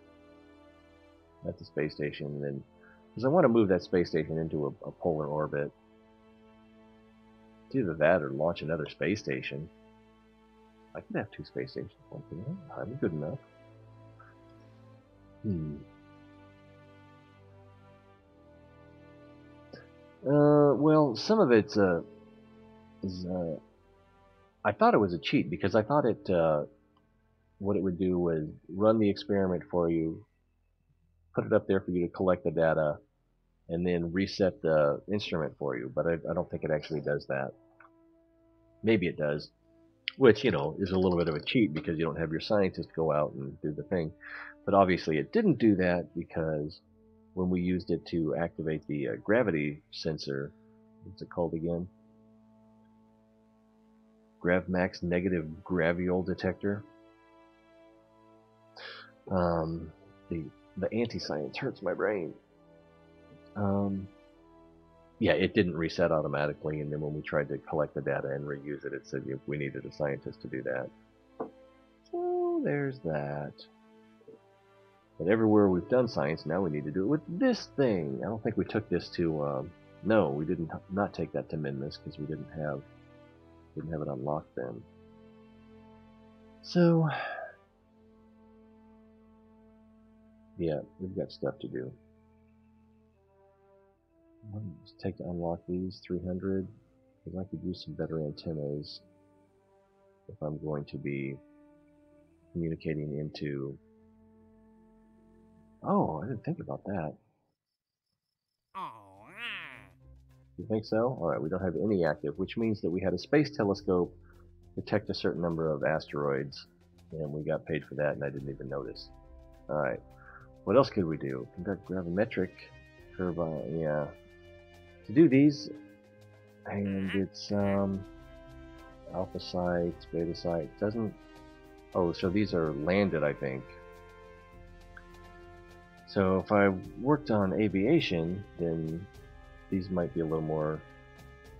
space station. And then, because I want to move that space station into a polar orbit. It's either that or launch another space station. I could have 2 space stations. I'm good enough. Well, some of it's is I thought it was a cheat because I thought it what it would do was run the experiment for you, put it up there for you to collect the data, and then reset the instrument for you. But I don't think it actually does that. Maybe it does, which, you know, is a little bit of a cheat because you don't have your scientist go out and do the thing. But obviously it didn't do that because when we used it to activate the gravity sensor, what's it called again? GravMax negative graviole detector. The anti-science hurts my brain. Yeah, it didn't reset automatically, and then when we tried to collect the data and reuse it, it said we needed a scientist to do that. So there's that. But everywhere we've done science, now we need to do it with this thing. I don't think we took this to, no, we didn't not take that to Minmus because we didn't have it unlocked then. So, yeah, we've got stuff to do. Let's take to unlock these 300 because I could use some better antennas if I'm going to be communicating into. Oh, I didn't think about that. You think so? Alright, we don't have any active, which means that we had a space telescope detect a certain number of asteroids, and we got paid for that, and I didn't even notice. Alright, what else could we do? Conduct gravimetric, Kerbal, yeah. To do these, and it's alpha sites, beta sites, doesn't. Oh, so these are landed, I think. So if I worked on aviation, then these might be a little more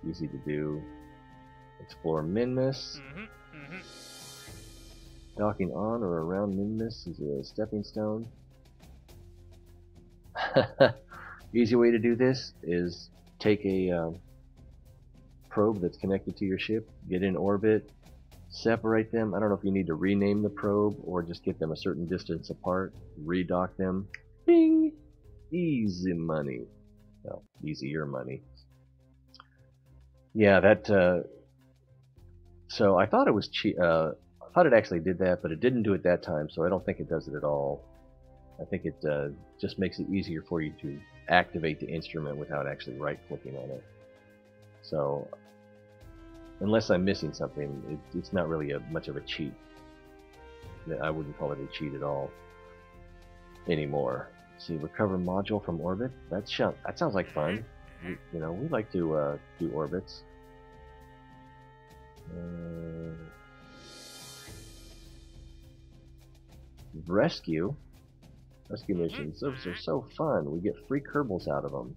easy to do. Explore Minmus. Docking on or around Minmus is a stepping stone. Easy way to do this is take a probe that's connected to your ship, get in orbit, separate them. I don't know if you need to rename the probe or just get them a certain distance apart, redock them. Bing! Easy money. Well, easier money. Yeah, that. So I thought it was cheap. I thought it actually did that, but it didn't do it that time. So I don't think it does it at all. I think it just makes it easier for you to activate the instrument without actually right-clicking on it. So unless I'm missing something, it's not really much of a cheat. I wouldn't call it a cheat at all anymore. See, recover module from orbit. That sounds like fun. You know, we like to do orbits. Rescue missions. Those are so fun. We get free Kerbals out of them.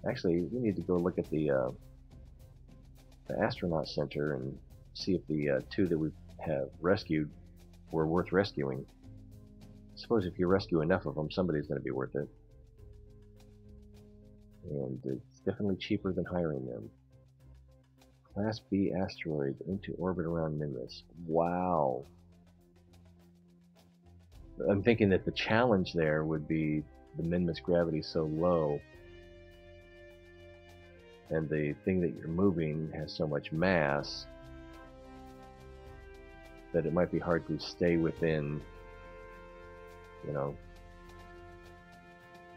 Actually, we need to go look at the astronaut center and see if the 2 that we have rescued were worth rescuing. I suppose if you rescue enough of them, somebody's going to be worth it. And it's definitely cheaper than hiring them. Class B asteroids into orbit around Minmus. Wow. I'm thinking that the challenge there would be the Minmus gravity so low, and the thing that you're moving has so much mass that it might be hard to stay within, you know,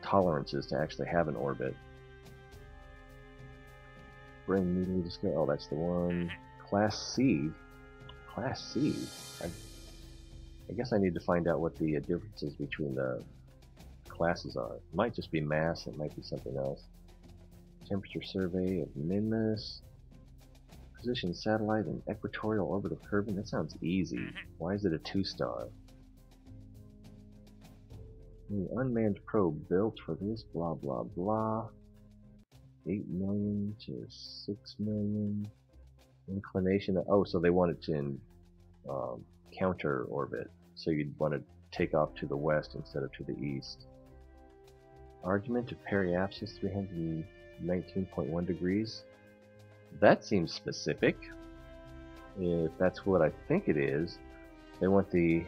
tolerances to actually have an orbit. Bring immediately discover. Oh, that's the one. Class C. Class C. I guess I need to find out what the differences between the classes are. It might just be mass. It might be something else. Temperature survey of Minmus. Position satellite in equatorial orbit of Kerbal. That sounds easy. Why is it a 2-star? The unmanned probe built for this, blah blah blah. 8 million to 6 million. Inclination. Oh, so they want it to in counter orbit. So you'd want to take off to the west instead of to the east. Argument of periapsis 319.1 degrees. That seems specific. If that's what I think it is, they want the...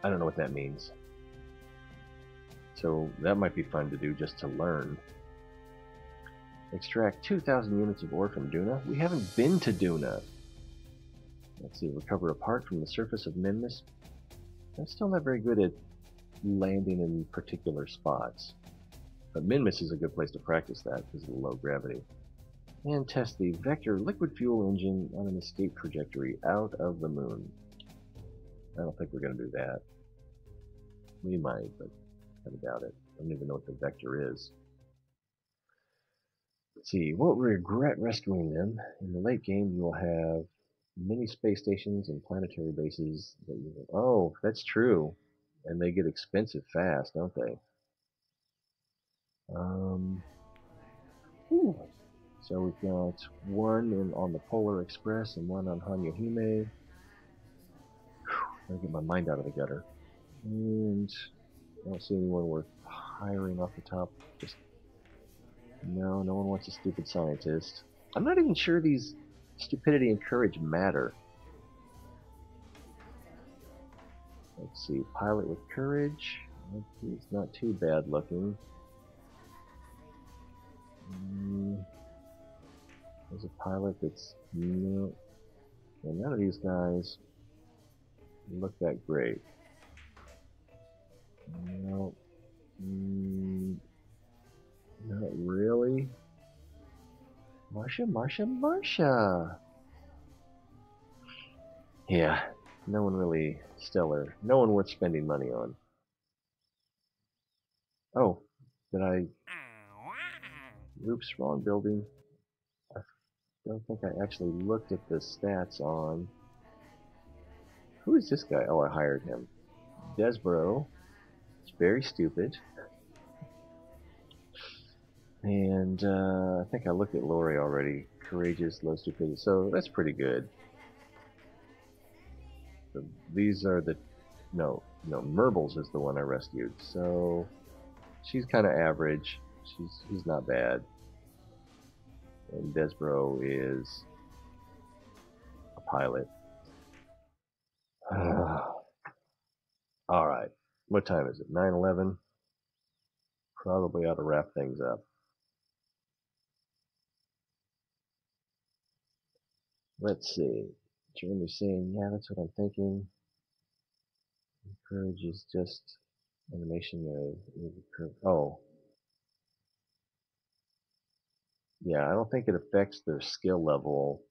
I don't know what that means. So that might be fun to do just to learn. Extract 2,000 units of ore from Duna. We haven't been to Duna. Let's see, recover a part from the surface of Minmus. I'm still not very good at landing in particular spots. But Minmus is a good place to practice that because of the low gravity. And test the Vector liquid fuel engine on an escape trajectory out of the moon. I don't think we're going to do that. We might, but I doubt it. I don't even know what the Vector is. Let's see, won't regret rescuing them. In the late game, you will have many space stations and planetary bases that you will... Oh, that's true. And they get expensive fast, don't they? So we've got one on the Polar Express and one on Hanyohime. Gotta get my mind out of the gutter. And I don't see anyone worth hiring off the top. Just no one wants a stupid scientist. I'm not even sure these stupidity and courage matter. Let's see, pilot with courage. He's not too bad looking. There's a pilot that's no, and none of these guys look that great. No, not really. Marsha. Yeah, no one really stellar. No one worth spending money on. Oh, did I? Oops, wrong building. I don't think I actually looked at the stats on... Who is this guy? Oh, I hired him. Desborough. It's very stupid. And I think I looked at Lori already. Courageous, low stupidity. So that's pretty good. So these are the... No, Merbles is the one I rescued. So she's kind of average. He's not bad. And Desborough is a pilot. Alright, what time is it? 9:11? Probably ought to wrap things up. Let's see. Jeremy's saying, yeah, that's what I'm thinking. Courage is just animation of... Oh. Yeah, I don't think it affects their skill level.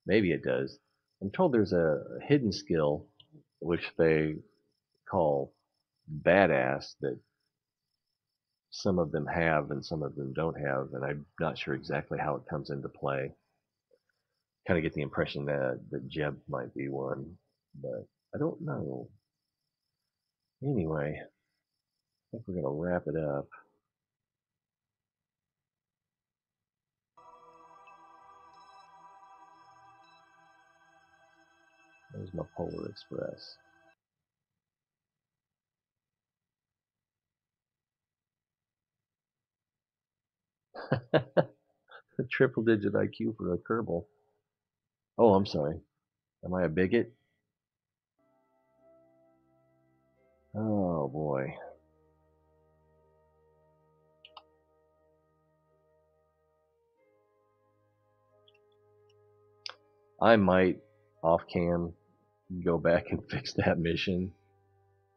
Maybe it does. I'm told there's a hidden skill, which they call badass, that some of them have and some of them don't have, and I'm not sure exactly how it comes into play. Kind of get the impression that Jeb might be one, but I don't know. Anyway, I think we're going to wrap it up. There's my Polar Express. Triple digit IQ for a Kerbal. Oh, I'm sorry. Am I a bigot? Oh boy. I might off cam go back and fix that mission.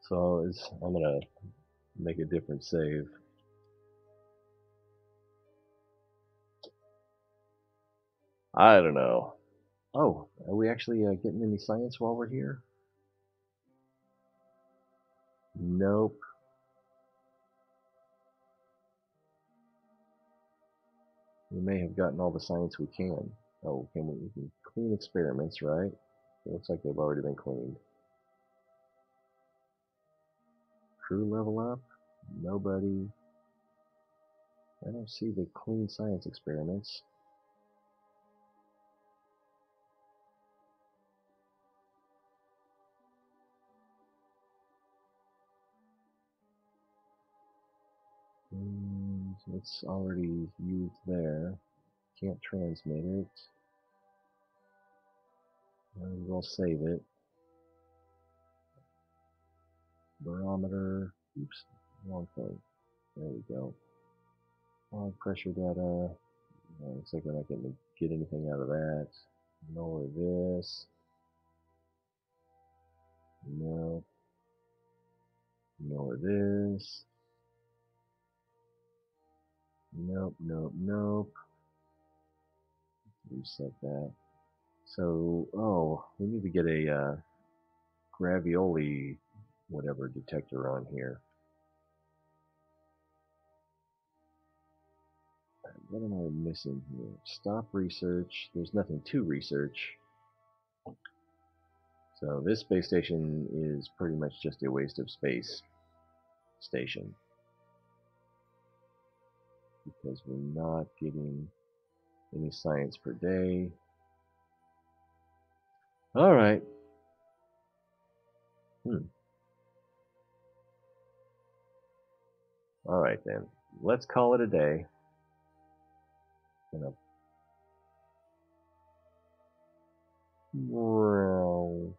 So I'm gonna make a different save. I don't know. Oh, are we actually getting any science while we're here? Nope. We may have gotten all the science we can. Oh, we can clean experiments, right? It looks like they've already been cleaned. Crew level up? Nobody. I don't see the clean science experiments. And it's already used there. Can't transmit it. We'll save it. Barometer. Oops, wrong thing. There we go. Log pressure data. Looks like we're not going to get anything out of that. Nor this. No. Nor this. Nope, nope, nope. Reset that. So, oh, we need to get a gravioli whatever detector on here. What am I missing here? Stop research. There's nothing to research. So this space station is pretty much just a waste of space station. Because we're not getting any science per day. Alright. Alright then. Let's call it a day. Well,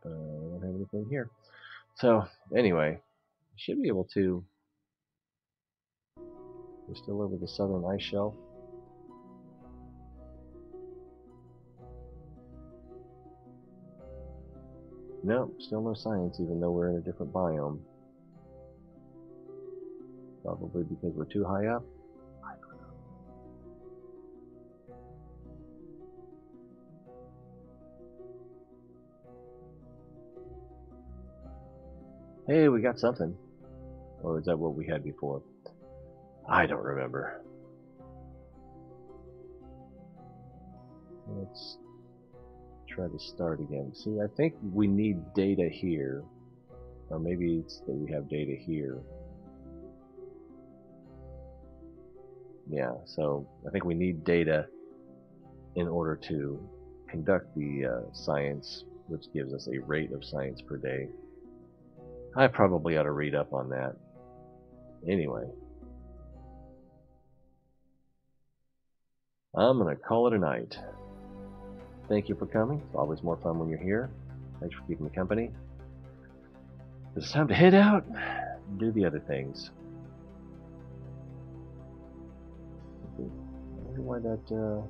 I don't have anything here. So, anyway, should be able to. We're still over the southern ice shelf. No, still no science, even though we're in a different biome. Probably because we're too high up. Hey, we got something. Or is that what we had before? I don't remember. Let's try to start again. See, I think we need data here. Or maybe it's that we have data here. Yeah, so I think we need data in order to conduct the science, which gives us a rate of science per day. I probably ought to read up on that. Anyway, I'm going to call it a night. Thank you for coming. It's always more fun when you're here. Thanks for keeping me company. It's time to head out and do the other things. I wonder why that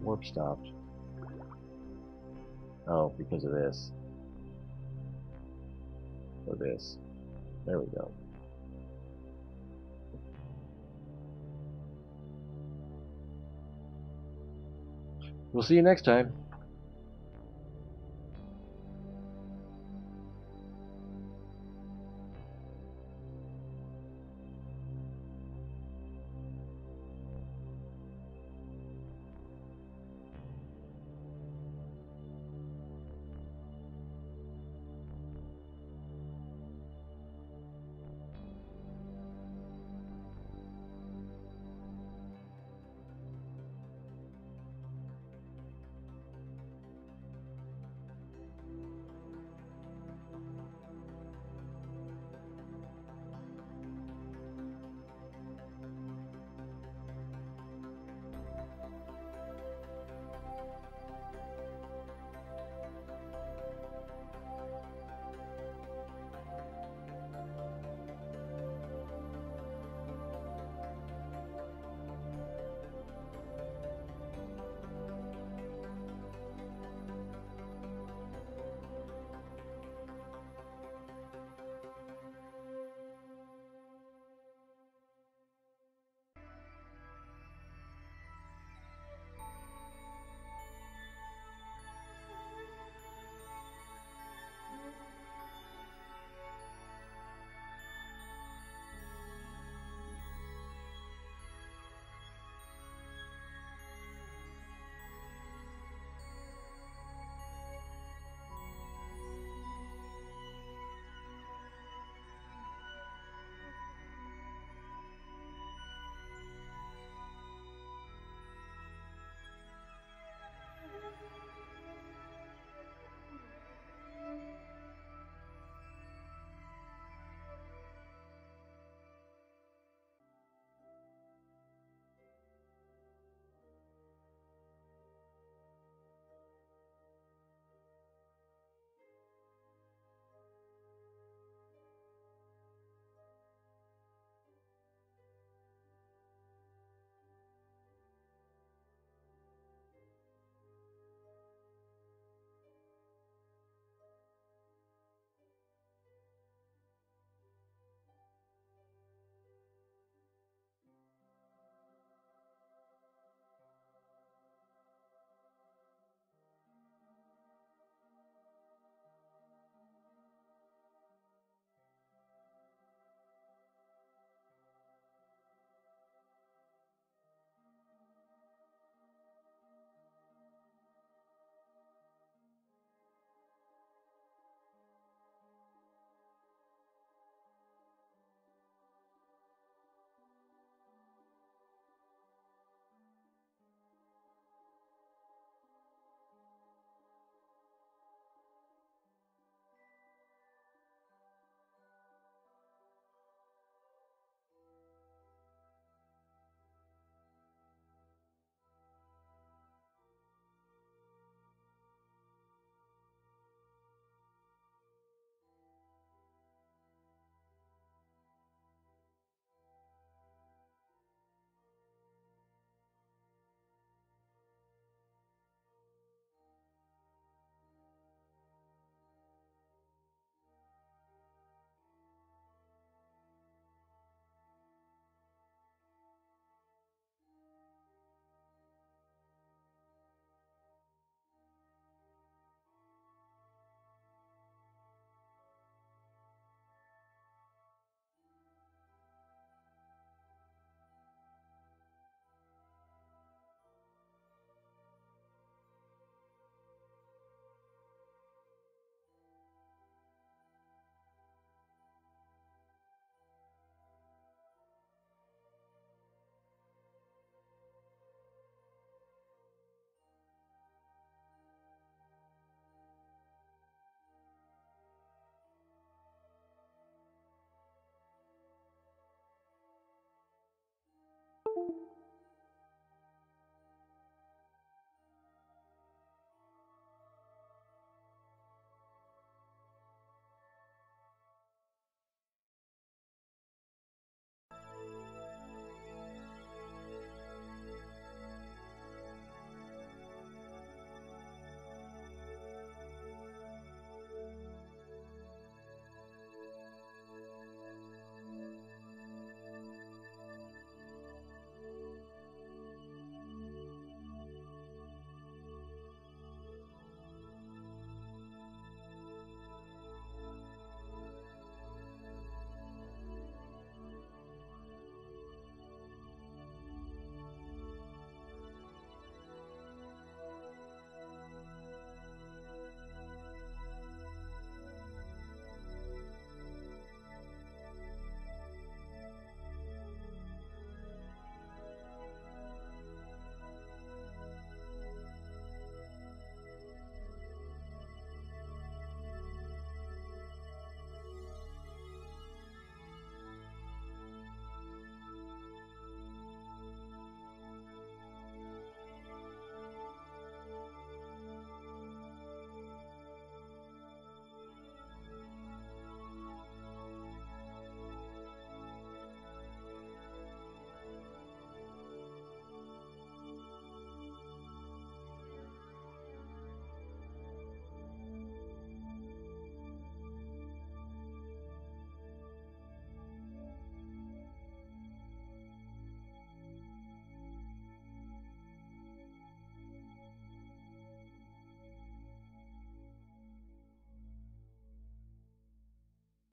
warp stopped. Oh, because of this. Or this. There we go. We'll see you next time.